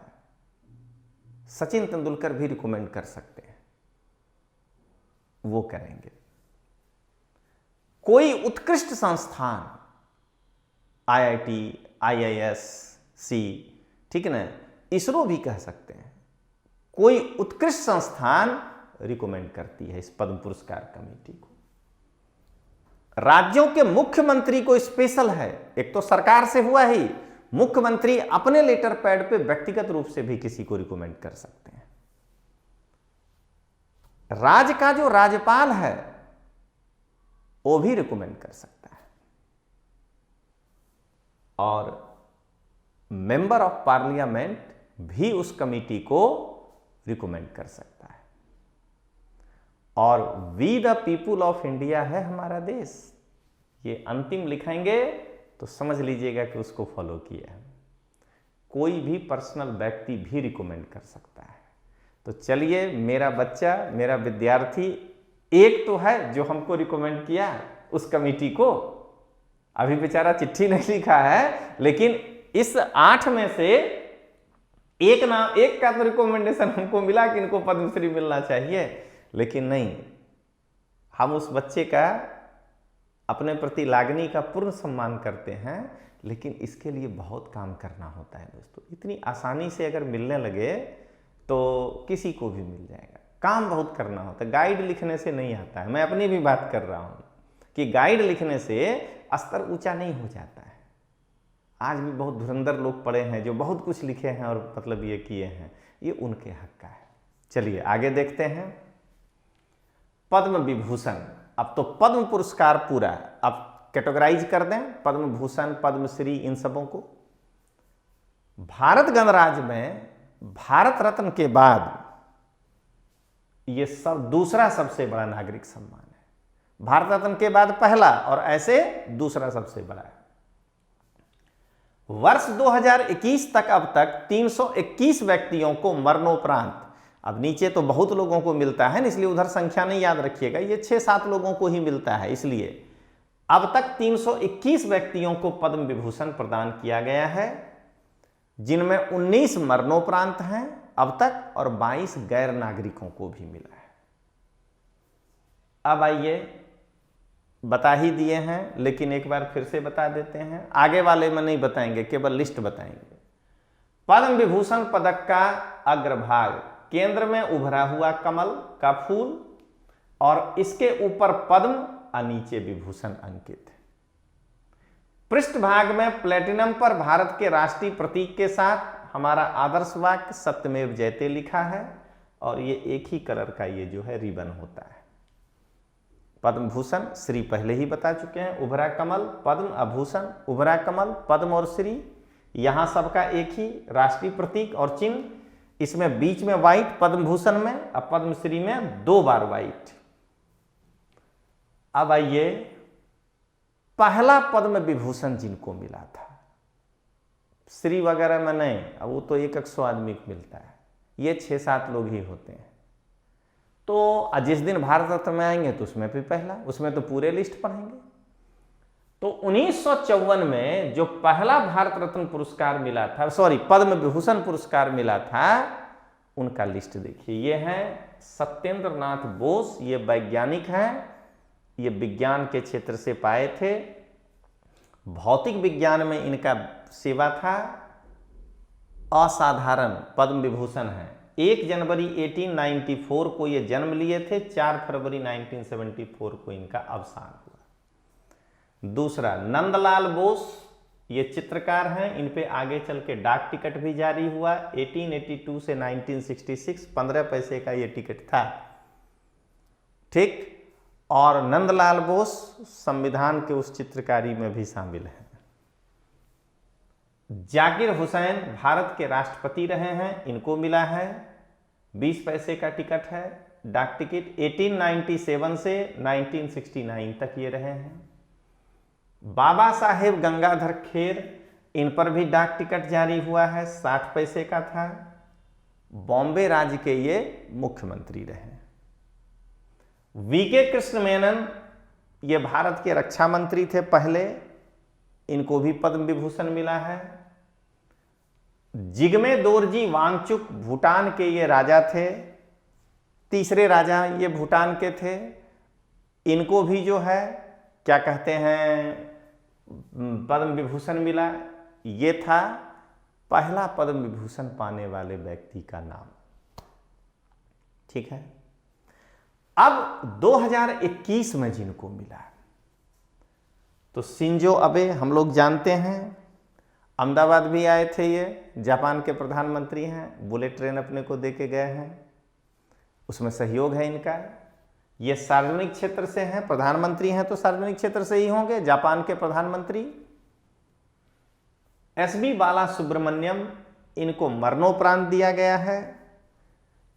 सचिन तेंदुलकर भी रिकमेंड कर सकते हैं, वो करेंगे। कोई उत्कृष्ट संस्थान, IIT, IISc, ठीक है ना, इसरो भी कह सकते हैं, कोई उत्कृष्ट संस्थान रिकमेंड करती है इस पद्म पुरस्कार कमेटी को। राज्यों के मुख्यमंत्री को स्पेशल है, एक तो सरकार से हुआ ही, मुख्यमंत्री अपने लेटर पैड पे व्यक्तिगत रूप से भी किसी को रिकमेंड कर सकते हैं। राज्य का जो राज्यपाल है वो भी रिकमेंड कर सकता है, और मेंबर ऑफ पार्लियामेंट भी उस कमेटी को रिकमेंड कर सकता है। और we the people of India है हमारा देश, ये अंतिम लिखेंगे तो समझ लीजिएगा कि उसको फॉलो किया है। कोई भी पर्सनल व्यक्ति भी रिकमेंड कर सकता है। तो चलिए, मेरा बच्चा, मेरा विद्यार्थी एक तो है जो हमको रिकमेंड किया उस कमेटी को, अभी बेचारा चिट्ठी नहीं लिखा है, लेकिन इस 8 में से एक का तो रिकमेंडेशन हमको मिला कि इनको पद्मश्री मिलना चाहिए। लेकिन नहीं, हम उस बच्चे का अपने प्रति लागनी का पूर्ण सम्मान करते हैं, लेकिन इसके लिए बहुत काम करना होता है दोस्तों। इतनी आसानी से अगर मिलने लगे तो किसी को भी मिल जाएगा, काम बहुत करना होता है। गाइड लिखने से नहीं आता है, मैं अपनी भी बात कर रहा हूँ कि गाइड लिखने से स्तर ऊंचा नहीं हो जाता है। आज भी बहुत धुरंधर लोग पड़े हैं जो बहुत कुछ लिखे हैं और मतलब ये किए हैं, ये उनके हक का है। चलिए आगे देखते हैं। पद्म विभूषण, अब तो पद्म पुरस्कार पूरा, अब कैटेगराइज कर दें पद्म भूषण, पद्मश्री, इन सबों को। भारत गणराज्य में भारत रत्न के बाद ये सब दूसरा सबसे बड़ा नागरिक सम्मान है। भारत रत्न के बाद पहला और ऐसे दूसरा सबसे बड़ा है। वर्ष 2021 तक अब तक 321 व्यक्तियों को मरणोपरांत, अब नीचे तो बहुत लोगों को मिलता है, इसलिए उधर संख्या नहीं याद रखिएगा, ये 6-7 लोगों को ही मिलता है, इसलिए अब तक 321 व्यक्तियों को पद्म विभूषण प्रदान किया गया है, जिनमें 19 मरणोपरांत हैं अब तक और 22 गैर नागरिकों को भी मिला है। अब आइए, बता ही दिए हैं लेकिन एक बार फिर से बता देते हैं, आगे वाले में नहीं बताएंगे, केवल लिस्ट बताएंगे। पद्म विभूषण पदक का अग्रभाग केंद्र में उभरा हुआ कमल का फूल और इसके ऊपर पद्म और नीचे विभूषण अंकित है। पृष्ठभाग में प्लेटिनम पर भारत के राष्ट्रीय प्रतीक के साथ हमारा आदर्श वाक्य सत्यमेव जयते लिखा है और ये एक ही कलर का ये जो है रिबन होता है। पद्म भूषण श्री पहले ही बता चुके हैं, उभरा कमल पद्म, आभूषण उभरा कमल पद्म और श्री, यहां सबका एक ही राष्ट्रीय प्रतीक और चिन्ह, इसमें बीच में व्हाइट पद्म भूषण में और पद्मश्री में 2 बार व्हाइट। अब आइए, पहला पद्म विभूषण जिनको मिला था, श्री वगैरह में नहीं, अब वो तो 100 आदमी को मिलता है, ये 6-7 लोग ही होते हैं। तो जिस दिन भारत रत्न में आएंगे तो उसमें भी पहला, उसमें तो पूरे लिस्ट पढ़ेंगे। तो 1954 में जो पहला भारत रत्न पुरस्कार मिला था, सॉरी पद्म विभूषण पुरस्कार मिला था, उनका लिस्ट देखिए। ये हैं सत्येंद्र नाथ बोस, ये वैज्ञानिक हैं, ये विज्ञान के क्षेत्र से पाए थे, भौतिक विज्ञान में इनका सेवा था, असाधारण पद्म विभूषण है। 1 जनवरी 1894 को ये जन्म लिए थे, 4 फरवरी 1974 को इनका अवसान हुआ। दूसरा, नंदलाल बोस, ये चित्रकार हैं, इन पे आगे चल के डाक टिकट भी जारी हुआ, 1882 से 1966, 15 पैसे का ये टिकट था, ठीक। और नंदलाल बोस संविधान के उस चित्रकारी में भी शामिल हैं। जाकिर हुसैन भारत के राष्ट्रपति रहे हैं, इनको मिला है, 20 पैसे का टिकट है, डाक टिकट, 1897 से 1969 तक ये रहे हैं। बाबा साहेब गंगाधर खेर, इन पर भी डाक टिकट जारी हुआ है, 60 पैसे का था, बॉम्बे राज्य के ये मुख्यमंत्री रहे। वीके कृष्ण मेनन, ये भारत के रक्षा मंत्री थे पहले, इनको भी पद्म विभूषण मिला है। जिग्मे दोरजी वांगचुक, भूटान के ये राजा थे, तीसरे राजा ये भूटान के थे, इनको भी जो है क्या कहते हैं पद्म विभूषण मिला। ये था पहला पद्म विभूषण पाने वाले व्यक्ति का नाम, ठीक है। अब 2021 में जिनको मिला, तो शिंजो अबे हम लोग जानते हैं, अहमदाबाद भी आए थे, ये जापान के प्रधानमंत्री हैं, बुलेट ट्रेन अपने को देके गए हैं, उसमें सहयोग है इनका। ये सार्वजनिक क्षेत्र से हैं, प्रधानमंत्री हैं तो सार्वजनिक क्षेत्र से ही होंगे, जापान के प्रधानमंत्री। एसबी बाला सुब्रमण्यम, इनको मरणोपरांत दिया गया है,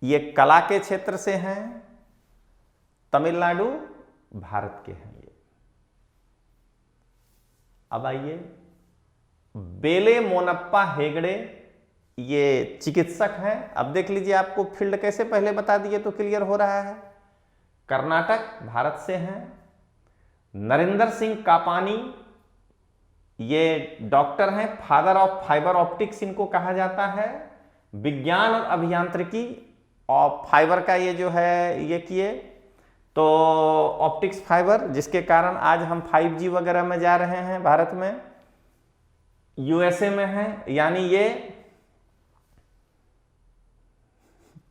ये कला के क्षेत्र से हैं, तमिलनाडु भारत के हैं ये। अब आइए, बेले मोनप्पा हेगड़े, ये चिकित्सक हैं। अब देख लीजिए, आपको फील्ड कैसे पहले बता दिए तो क्लियर हो रहा है। कर्नाटक भारत से हैं। नरेंद्र सिंह कापानी, ये डॉक्टर हैं, फादर ऑफ फाइबर ऑप्टिक्स इनको कहा जाता है, विज्ञान और अभियांत्रिकी और फाइबर का ये जो है ये किए, तो ऑप्टिक्स फाइबर, जिसके कारण आज हम 5G वगैरह में जा रहे हैं भारत में, यूएसए में है, यानी ये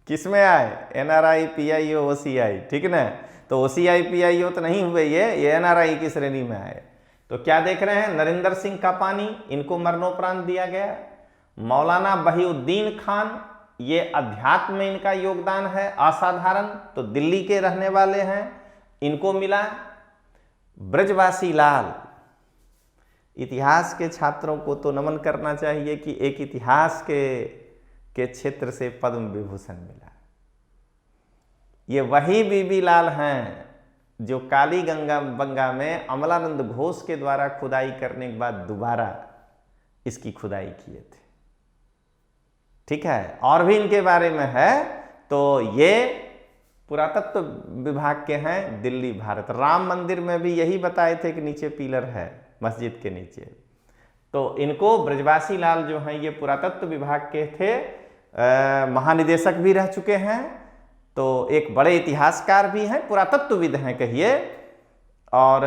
किस में आए, एनआरआई, पीआईओ, ओसीआई, ठीक ना। तो ओसीआई पीआईओ तो नहीं हुए, ये एनआरआई की श्रेणी में आए। तो क्या देख रहे हैं, नरेंद्र सिंह कापानी, इनको मरणोपरांत दिया गया। मौलाना बहीउद्दीन खान, ये अध्यात्म में इनका योगदान है असाधारण, तो दिल्ली के रहने वाले हैं, इनको मिला। ब्रजवासी लाल, इतिहास के छात्रों को तो नमन करना चाहिए कि एक इतिहास के क्षेत्र से पद्म विभूषण मिला। ये वही बीबी लाल हैं जो काली गंगा में अमलानंद घोष के द्वारा खुदाई करने के बाद दोबारा इसकी खुदाई किए थे। ठीक है, और भी इनके बारे में है। तो ये पुरातत्व विभाग के हैं, दिल्ली भारत। राम मंदिर में भी यही बताए थे कि नीचे पिलर है मस्जिद के नीचे। तो इनको ब्रजवासी लाल जो हैं ये पुरातत्व विभाग के थे, महानिदेशक भी रह चुके हैं, तो एक बड़े इतिहासकार भी हैं, पुरातत्वविद हैं कहिए। और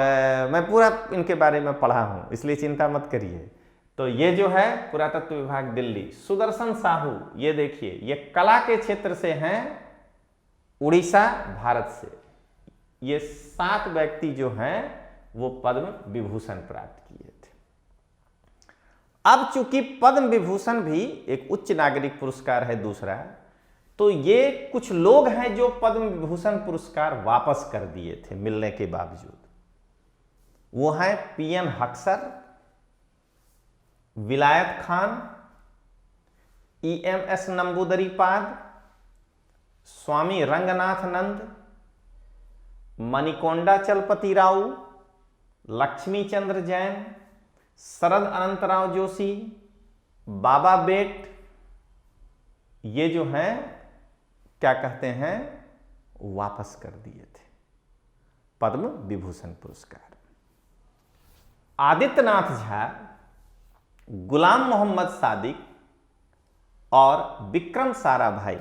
मैं पूरा इनके बारे में पढ़ा हूं, इसलिए चिंता मत करिए। तो ये जो है पुरातत्व विभाग दिल्ली। सुदर्शन साहू, ये देखिए, ये कला के क्षेत्र से हैं, उड़ीसा भारत से। ये 7 व्यक्ति जो हैं वो पद्म विभूषण प्राप्त किए थे। अब चूंकि पद्म विभूषण भी एक उच्च नागरिक पुरस्कार है दूसरा, तो ये कुछ लोग हैं जो पद्म विभूषण पुरस्कार वापस कर दिए थे मिलने के बावजूद। वो हैं पीएन हक्सर, विलायत खान, ईएमएस नंबूदरीपाद, स्वामी रंगनाथनंद, मणिकोंडा चलपति राव, लक्ष्मी चंद्र जैन, शरद अनंतराव जोशी, बाबा बेट। ये जो हैं क्या कहते हैं, वापस कर दिए थे पद्म विभूषण पुरस्कार। आदित्यनाथ झा, गुलाम मोहम्मद सादिक और विक्रम साराभाई,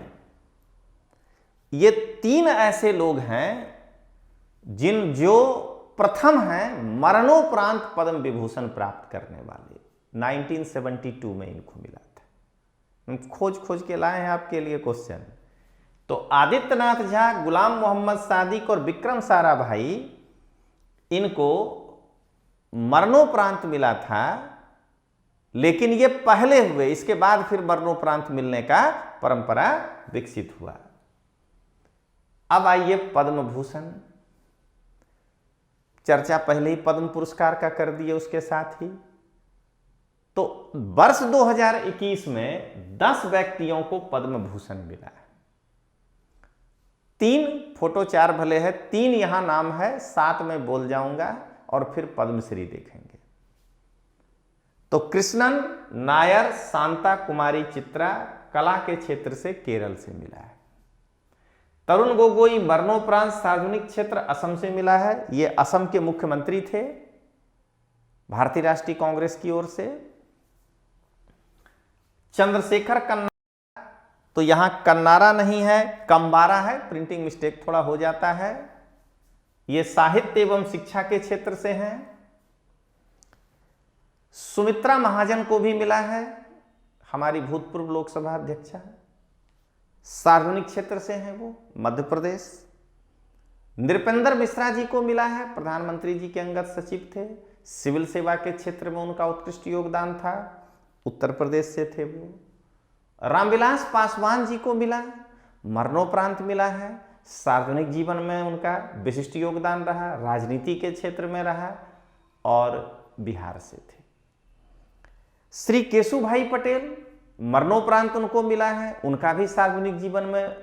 ये 3 ऐसे लोग हैं जो प्रथम हैं मरणोपरांत पद्म विभूषण प्राप्त करने वाले। 1972 में इनको मिला था। हम खोज के लाए हैं आपके लिए क्वेश्चन। तो आदित्यनाथ झा, गुलाम मोहम्मद सादिक और विक्रम साराभाई, इनको मरणोपरांत मिला था, लेकिन ये पहले हुए, इसके बाद फिर मरणोपरांत मिलने का परंपरा विकसित हुआ। अब आइए पद्म भूषण। चर्चा पहले ही पद्म पुरस्कार का कर दिए उसके साथ ही। तो वर्ष 2021 में 10 व्यक्तियों को पद्म भूषण मिला है। 3 फोटो 4 भले है, 3 यहां नाम है, 7 में बोल जाऊंगा और फिर पद्मश्री देखेंगे। तो कृष्णन नायर शांता कुमारी चित्रा, कला के क्षेत्र से केरल से मिला है। तरुण गोगोई मरणोपरांत सार्वजनिक क्षेत्र असम से मिला है। ये असम के मुख्यमंत्री थे भारतीय राष्ट्रीय कांग्रेस की ओर से। चंद्रशेखर कन्नारा, तो यहां कन्नारा नहीं है, कंबारा है, प्रिंटिंग मिस्टेक थोड़ा हो जाता है। ये साहित्य एवं शिक्षा के क्षेत्र से हैं। सुमित्रा महाजन को भी मिला है, हमारी भूतपूर्व लोकसभा अध्यक्षा, सार्वजनिक क्षेत्र से हैं वो, मध्य प्रदेश। नृपेंद्र मिश्रा जी को मिला है, प्रधानमंत्री जी के अंगत सचिव थे, सिविल सेवा के क्षेत्र में उनका उत्कृष्ट योगदान था, उत्तर प्रदेश से थे वो। रामविलास पासवान जी को मिला, मरणोपरांत मिला है, सार्वजनिक जीवन में उनका विशिष्ट योगदान रहा, राजनीति के क्षेत्र में रहा और बिहार से थे। श्री केशुभाई पटेल, मरणोपरांत उनको मिला है, उनका भी सार्वजनिक जीवन में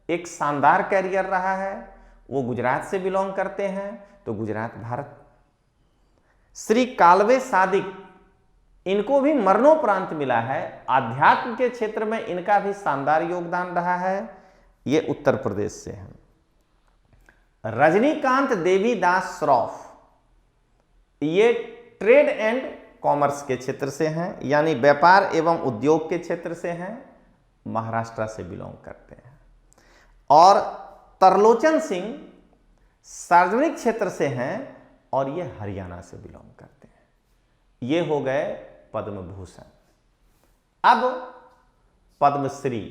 एक शानदार कैरियर रहा है, वो गुजरात से बिलोंग करते हैं, तो गुजरात भारत। श्री कालवे सादिक, इनको भी मरणोपरांत मिला है, आध्यात्म के क्षेत्र में इनका भी शानदार योगदान रहा है, ये उत्तर प्रदेश से हैं। रजनीकांत देवीदास श्रॉफ, ये ट्रेड एंड कॉमर्स के क्षेत्र से हैं, यानी व्यापार एवं उद्योग के क्षेत्र से हैं, महाराष्ट्र से बिलोंग करते हैं। और तरलोचन सिंह सार्वजनिक क्षेत्र से हैं और ये हरियाणा से बिलोंग करते हैं। ये हो गए पद्म भूषण। अब पद्मश्री,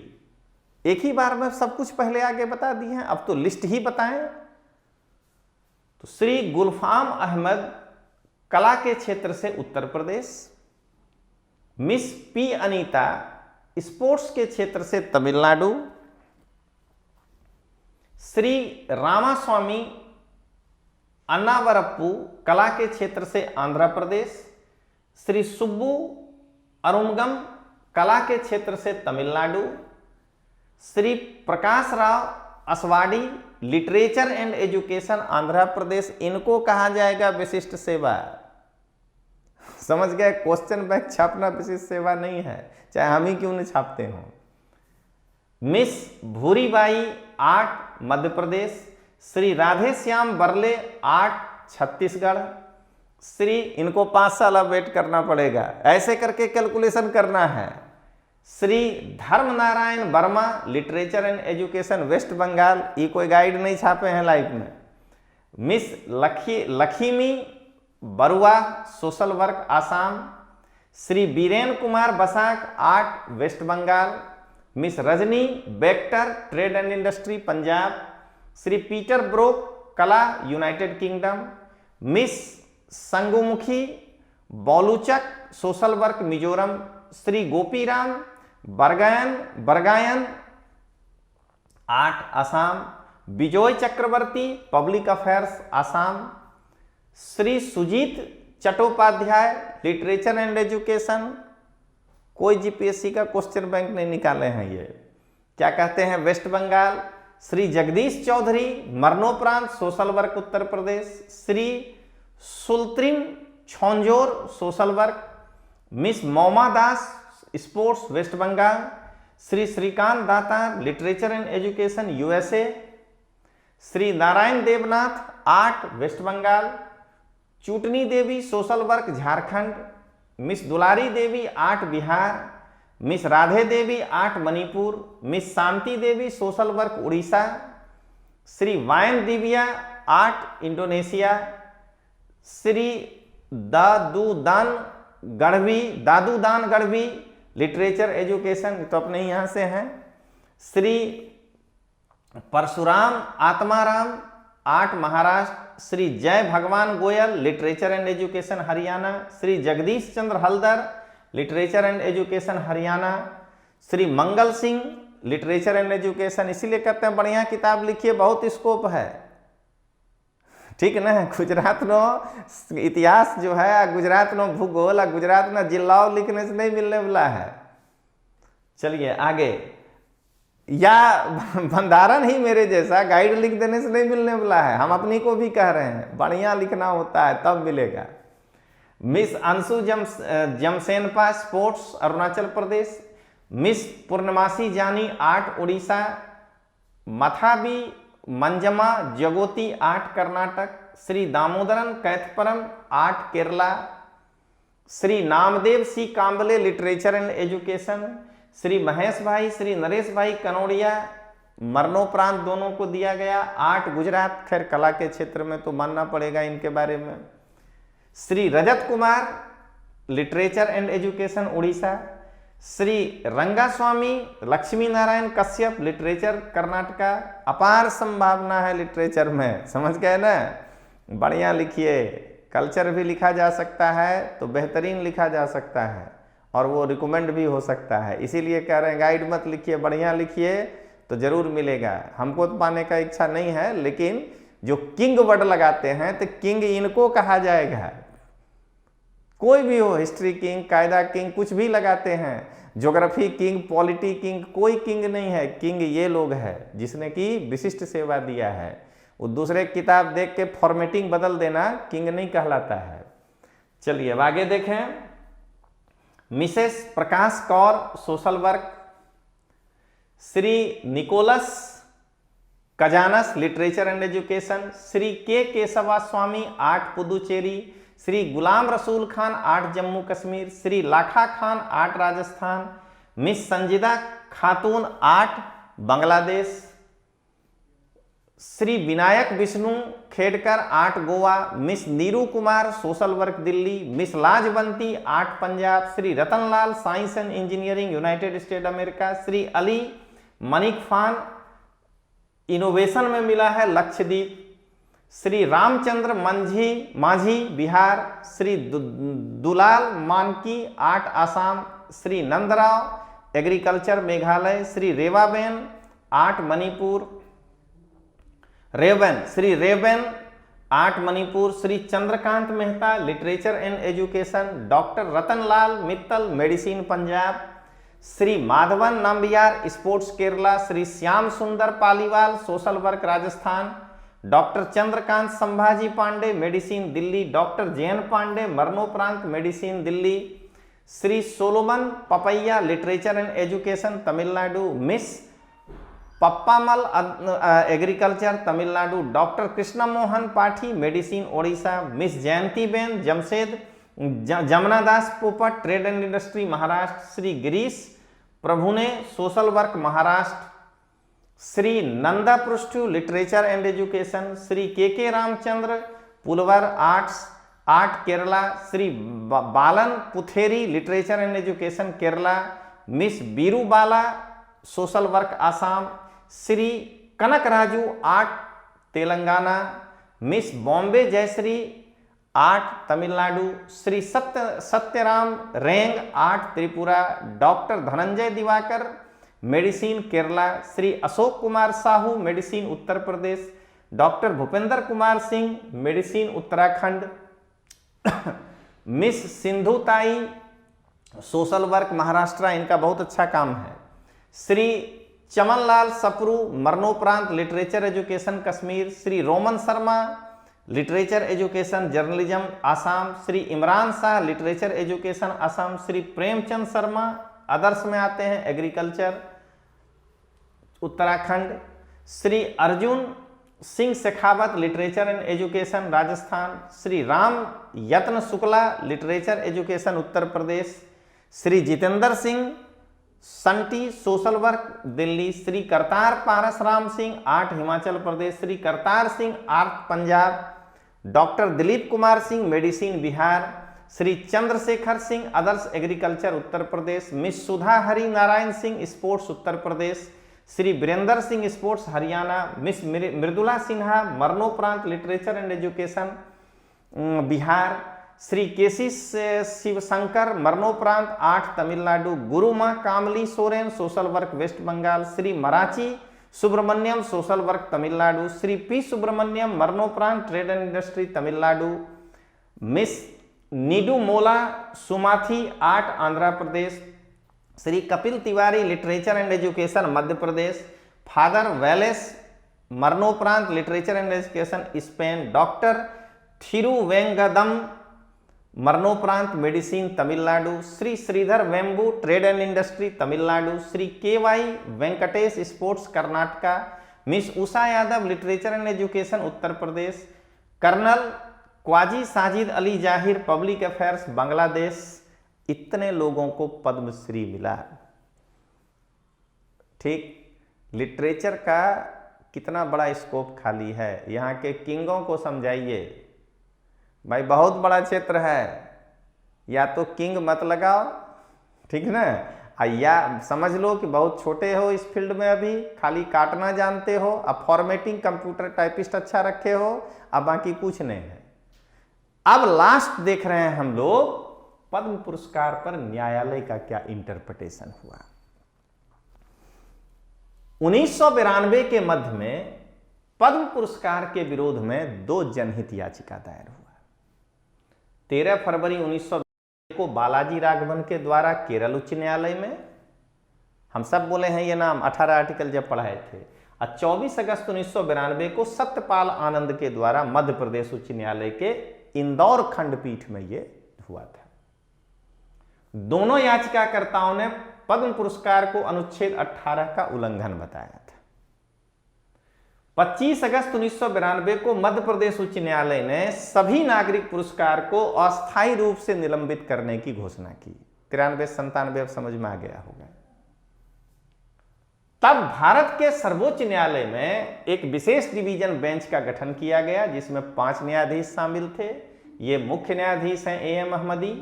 एक ही बार में सब कुछ पहले आगे बता दिए हैं, अब तो लिस्ट ही बताएं। तो श्री गुलफाम अहमद कला के क्षेत्र से उत्तर Pradesh. Miss P Anita sports के क्षेत्र से तमिलनाडु। श्री रामास्वामी अन्नावरप्पू कला के क्षेत्र से आंध्र प्रदेश। श्री सुब्बू अरुमगम कला के क्षेत्र से Tamil Nadu. Shri Prakash Rao Aswadi literature and education Andhra Pradesh. इनको कहा जाएगा विशिष्ट सेवा। समझ गए, क्वेश्चन बैंक छापना विशिष्ट सेवा नहीं है, चाहे हम ही क्यों नहीं छापते हो। Miss Bhuribai art Madhya Pradesh. Shri Radhe Shyam बरले art Chhattisgarh. Shri, इनको 5 साल अब वेट करना पड़ेगा, ऐसे करके कैलकुलेशन करना है। Shri Dharm Narayan Verma literature and education West Bengal. ये कोई गाइड नहीं छापे हैं लाइफ में। Miss Lakshmi Barua social work Assam. Shri Biren Kumar Basak art West Bengal. Miss Rajni Bector trade and industry Punjab. Shri Peter Brock कला United Kingdom. Miss Sangkhumi Bualchhak social work Mizoram. Shri Gopiram Bargayan art Assam. Vijay Chakraborty public affairs Assam. Shri Sujit Chattopadhyay literature and education. कोई जीपीएससी का क्वेश्चन बैंक नहीं निकाले हैं ये, क्या कहते हैं, वेस्ट बंगाल। श्री जगदीश चौधरी मरणोपरांत social work Uttar Pradesh. Shri Sultrim Chonjor social work. Miss Mouma Das sports West Bengal. Shri Shrikant Datar literature and education USA. Shri Narayan Debnath art West Bengal. Chutni Devi social work Jharkhand. Miss Dulari Devi art Bihar. Miss Radhe Devi art Manipur. Miss Shanti Devi social work Orissa. Shri Wayan Dibia art Indonesia. Shri दादूदान Gadhvi literature education, तो अपने यहाँ से हैं। श्री परशुराम आत्माराम आर्ट महाराष्ट्र। श्री जय भगवान Goyal literature and education Haryana. Shri Jagdish Chandra Haldar literature and education Haryana. Shri Mangal Singh literature and education. इसीलिए कहते हैं बढ़िया किताब लिखिए, बहुत स्कोप है, ठीक ना। गुजरात नो इतिहास जो है, गुजरात नो भूगोल, गुजरात ना जिलाओ लिखने से नहीं मिलने वाला है। चलिए आगे, या भंडारण ही मेरे जैसा गाइड लिख देने से नहीं मिलने वाला है, हम अपनी को भी कह रहे हैं, बढ़िया लिखना होता है तब मिलेगा। Miss Anshu Jamsenpa sports Arunachal Pradesh. Miss Purnamasi Jani art Orissa. Mathabi Manjamma Jogati art Karnataka. Shri Damodaran Kaithapram art Kerala. Shri Namdev C Kamble literature and education. Shri Mahesh bhai Shri Naresh भाई कनौड़िया मरणोपरांत दोनों को दिया गया आर्ट गुजरात। खैर कला के क्षेत्र में तो मानना पड़ेगा इनके बारे में। Shri Rajat Kumar literature and education Orissa. Shri Rangaswamy Lakshmi Narayana Kashyap literature Karnataka. अपार संभावना है लिटरेचर में, समझ गए ना। बढ़िया लिखिए, कल्चर भी लिखा जा सकता है तो बेहतरीन लिखा जा सकता है और वो रिकमेंड भी हो सकता है। इसीलिए कह रहे हैं गाइड मत लिखिए, बढ़िया लिखिए तो जरूर मिलेगा। हमको तो पाने का इच्छा नहीं है, लेकिन जो किंग वर्ड लगाते हैं तो किंग इनको कहा जाएगा। कोई भी हो, हिस्ट्री किंग, कायदा किंग, कुछ भी लगाते हैं, ज्योग्राफी किंग, पॉलिटी किंग, कोई किंग नहीं है। किंग ये लोग है जिसने की विशिष्ट सेवा दिया है। वो दूसरे किताब देख के फॉर्मेटिंग बदल देना किंग नहीं कहलाता है। चलिए अब आगे देखें। Mrs Prakash Kaur social work. Shri Nicholas Kazanas literature and education. Shri K Keshava Swamy art Puducherry. Shri Ghulam Rasool Khan art Jammu Kashmir. Shri Lakha Khan art Rajasthan. Miss Sanjida Khatun art Bangladesh. Shri Vinayak Vishnu Khedekar art Goa. Miss Niru Kumar social work Delhi. Miss Lajwanti art Punjab. Shri Ratanlal science and engineering United State America. Shri Ali Manik Khan innovation में मिला है लक्षद्वीप। श्री रामचंद्र माझी Bihar, Shri Dulal Manki art Assam, Shri Nandrao agriculture Meghalaya, Shri Rewaben art Manipur, Shri Reben art Manipur, Shri Chandrakant Mehta literature and education, doctor Ratanlal Mittal medicine Punjab, Shri Madhavan Nambiar sports Kerala, Shri Shyam Sundar Paliwal social work Rajasthan, doctor Chandrakant Sambhaji Pande medicine Delhi, doctor Jain Pande मरणोपरांत medicine Delhi, Shri Solomon Pappaiah literature and education Tamil Nadu, miss Pappammal agriculture Tamil Nadu, doctor Krishna Mohan Pathi medicine Odisha, miss Jayanti ben Jamshed Jamuna Das Popat trade and industry Maharashtra, Shri Girish Prabhune social work Maharashtra, Shri Nanda Prusty literature and education, Shri K Ramachandra Pulavar art Kerala, Shri Balan Putheri literature and education Kerala, miss Biru Bala social work Assam, Shri Kanaka Raju art Telangana, miss Bombay Jayashri art Tamil Nadu, Shri Satyaram Reang art Tripura, doctor Dhananjay Diwakar medicine Kerala, Shri Ashok Kumar Sahu medicine Uttar Pradesh, doctor Bhupendra Kumar Singh medicine Uttarakhand, miss Sindhu ताई सोशल वर्क महाराष्ट्र, इनका बहुत अच्छा काम है, श्री चमनलाल सप्रू मरणोपरांत literature education Kashmir, Shri Roman Sharma literature education journalism Assam, Shri Imran Shah literature education Assam, Shri Premchand Sharma others में आते हैं agriculture Uttarakhand, Shri Arjun Singh Shekhawat literature and education Rajasthan, Shri Ram Yatna Shukla literature education Uttar Pradesh, Shri Jitendra Singh Shunty social work Delhi, Shri Kartar Paras Ram Singh art Himachal Pradesh, Shri Kartar Singh art Punjab, doctor Dilip Kumar Singh medicine Bihar, Shri Chandrashekhar Singh others agriculture Uttar Pradesh, miss Sudha Hari Narayan Singh sports Uttar Pradesh, Shri Virender Singh sports Haryana, miss Mridula Sinha मरणोपरांत literature and education Bihar, Shri K C Shivashankar मरणोपरांत art Tamil Nadu, Guruma Kamali Soren social work west Bengal, Shri Marachi Subramaniam social work Tamil Nadu, Shri P Subramaniam मरणोपरांत trade and industry Tamil Nadu, miss Needu Mola Sumathi art Andhra Pradesh, Shri Kapil Tiwari literature and education Madhya Pradesh, father Valles मरणोपरांत literature and education Spain, doctor Thiruvengadam मरणोपरांत medicine Tamil Nadu, Shri Sridhar Vembu trade and industry Tamil Nadu, Shri K Y. Venkatesh sports Karnataka, miss Usha Yadav literature and education Uttar Pradesh, colonel Qazi Sajid Ali Zahir public affairs Bangladesh. इतने लोगों को पद्मश्री मिला। ठीक, लिटरेचर का कितना बड़ा स्कोप खाली है। यहाँ के किंगों को समझाइए भाई, बहुत बड़ा क्षेत्र है, या तो किंग मत लगाओ, ठीक ना, या समझ लो कि बहुत छोटे हो इस फील्ड में, अभी खाली काटना जानते हो, अब फॉर्मेटिंग कंप्यूटर टाइपिस्ट अच्छा रखे हो, अब बाकी कुछ नहीं है। अब लास्ट देख रहे हैं हम लोग पद्म पुरस्कार पर न्यायालय का क्या इंटरप्रिटेशन हुआ। 1992 के मध्य में पद्म पुरस्कार के विरोध में 2 जनहित याचिका दायर हुआ। 13 फरवरी 1992 को बालाजी राघवन के द्वारा केरल उच्च न्यायालय में, हम सब बोले हैं ये नाम, 18 आर्टिकल जब पढ़ाए थे, और 24 अगस्त 1992 को सत्यपाल आनंद के द्वारा मध्य प्रदेश उच्च न्यायालय के इंदौर खंडपीठ में ये हुआ था। दोनों याचिकाकर्ताओं ने पद्म पुरस्कार को अनुच्छेद 18 का उल्लंघन बताया था। 25 अगस्त 1992 को मध्य प्रदेश उच्च न्यायालय ने सभी नागरिक पुरस्कार को अस्थायी रूप से निलंबित करने की घोषणा की। 93-97 अब समझ में आ गया होगा। तब भारत के सर्वोच्च न्यायालय में एक विशेष डिवीजन बेंच का गठन किया गया, जिसमें 5 न्यायाधीश शामिल थे। ये मुख्य न्यायाधीश हैं A.M. अहमदी,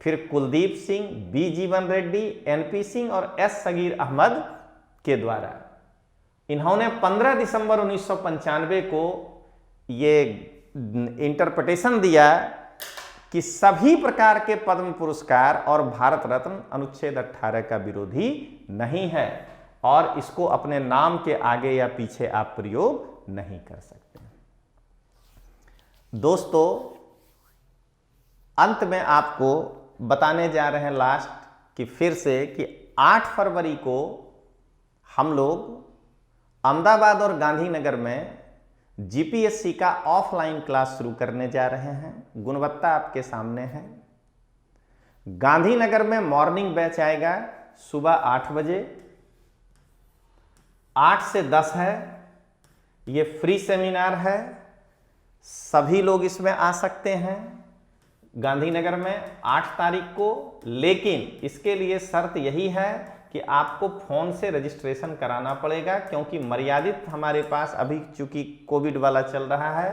फिर कुलदीप सिंह, बी जीवन रेड्डी, NP सिंह और S. सगीर अहमद के द्वारा। इन्होंने 15 दिसंबर 1995 को ये इंटरप्रिटेशन दिया कि सभी प्रकार के पद्म पुरस्कार और भारत रत्न अनुच्छेद 18 का विरोधी नहीं है और इसको अपने नाम के आगे या पीछे आप प्रयोग नहीं कर सकते। दोस्तों, अंत में आपको बताने जा रहे हैं लास्ट कि फिर से कि 8 फरवरी को हम लोग अहमदाबाद और गांधीनगर में जीपीएससी का ऑफलाइन क्लास शुरू करने जा रहे हैं। गुणवत्ता आपके सामने है। गांधीनगर में मॉर्निंग बैच आएगा सुबह 8 बजे, 8 से 10 है। ये फ्री सेमिनार है, सभी लोग इसमें आ सकते हैं गांधीनगर में 8 तारीख को। लेकिन इसके लिए शर्त यही है कि आपको फोन से रजिस्ट्रेशन कराना पड़ेगा, क्योंकि मर्यादित हमारे पास अभी चूंकि कोविड वाला चल रहा है।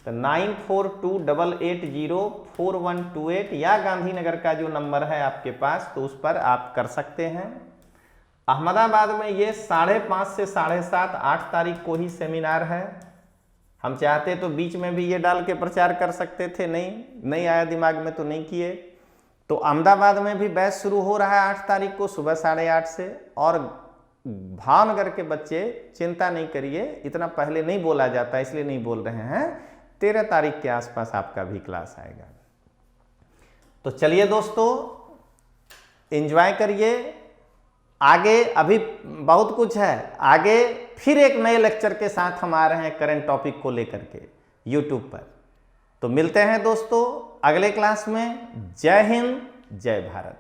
तो 9428804128 या गांधीनगर का जो नंबर है आपके पास, तो उस पर आप कर सकते हैं। अहमदाबाद में ये 5:30 से 7:30 8 तारीख को ही सेमिनार है। हम चाहते तो बीच में भी ये डाल के प्रचार कर सकते थे, नहीं आया दिमाग में तो नहीं किए। तो अहमदाबाद में भी बैच शुरू हो रहा है 8 तारीख को सुबह 8:30 से। और भावनगर के बच्चे चिंता नहीं करिए, इतना पहले नहीं बोला जाता इसलिए नहीं बोल रहे हैं, 13 तारीख के आसपास आपका भी क्लास आएगा। तो चलिए दोस्तों, एंजॉय करिए। आगे अभी बहुत कुछ है, आगे फिर एक नए लेक्चर के साथ हम आ रहे हैं करंट टॉपिक को लेकर के यूट्यूब पर। तो मिलते हैं दोस्तों अगले क्लास में। जय हिंद, जय भारत।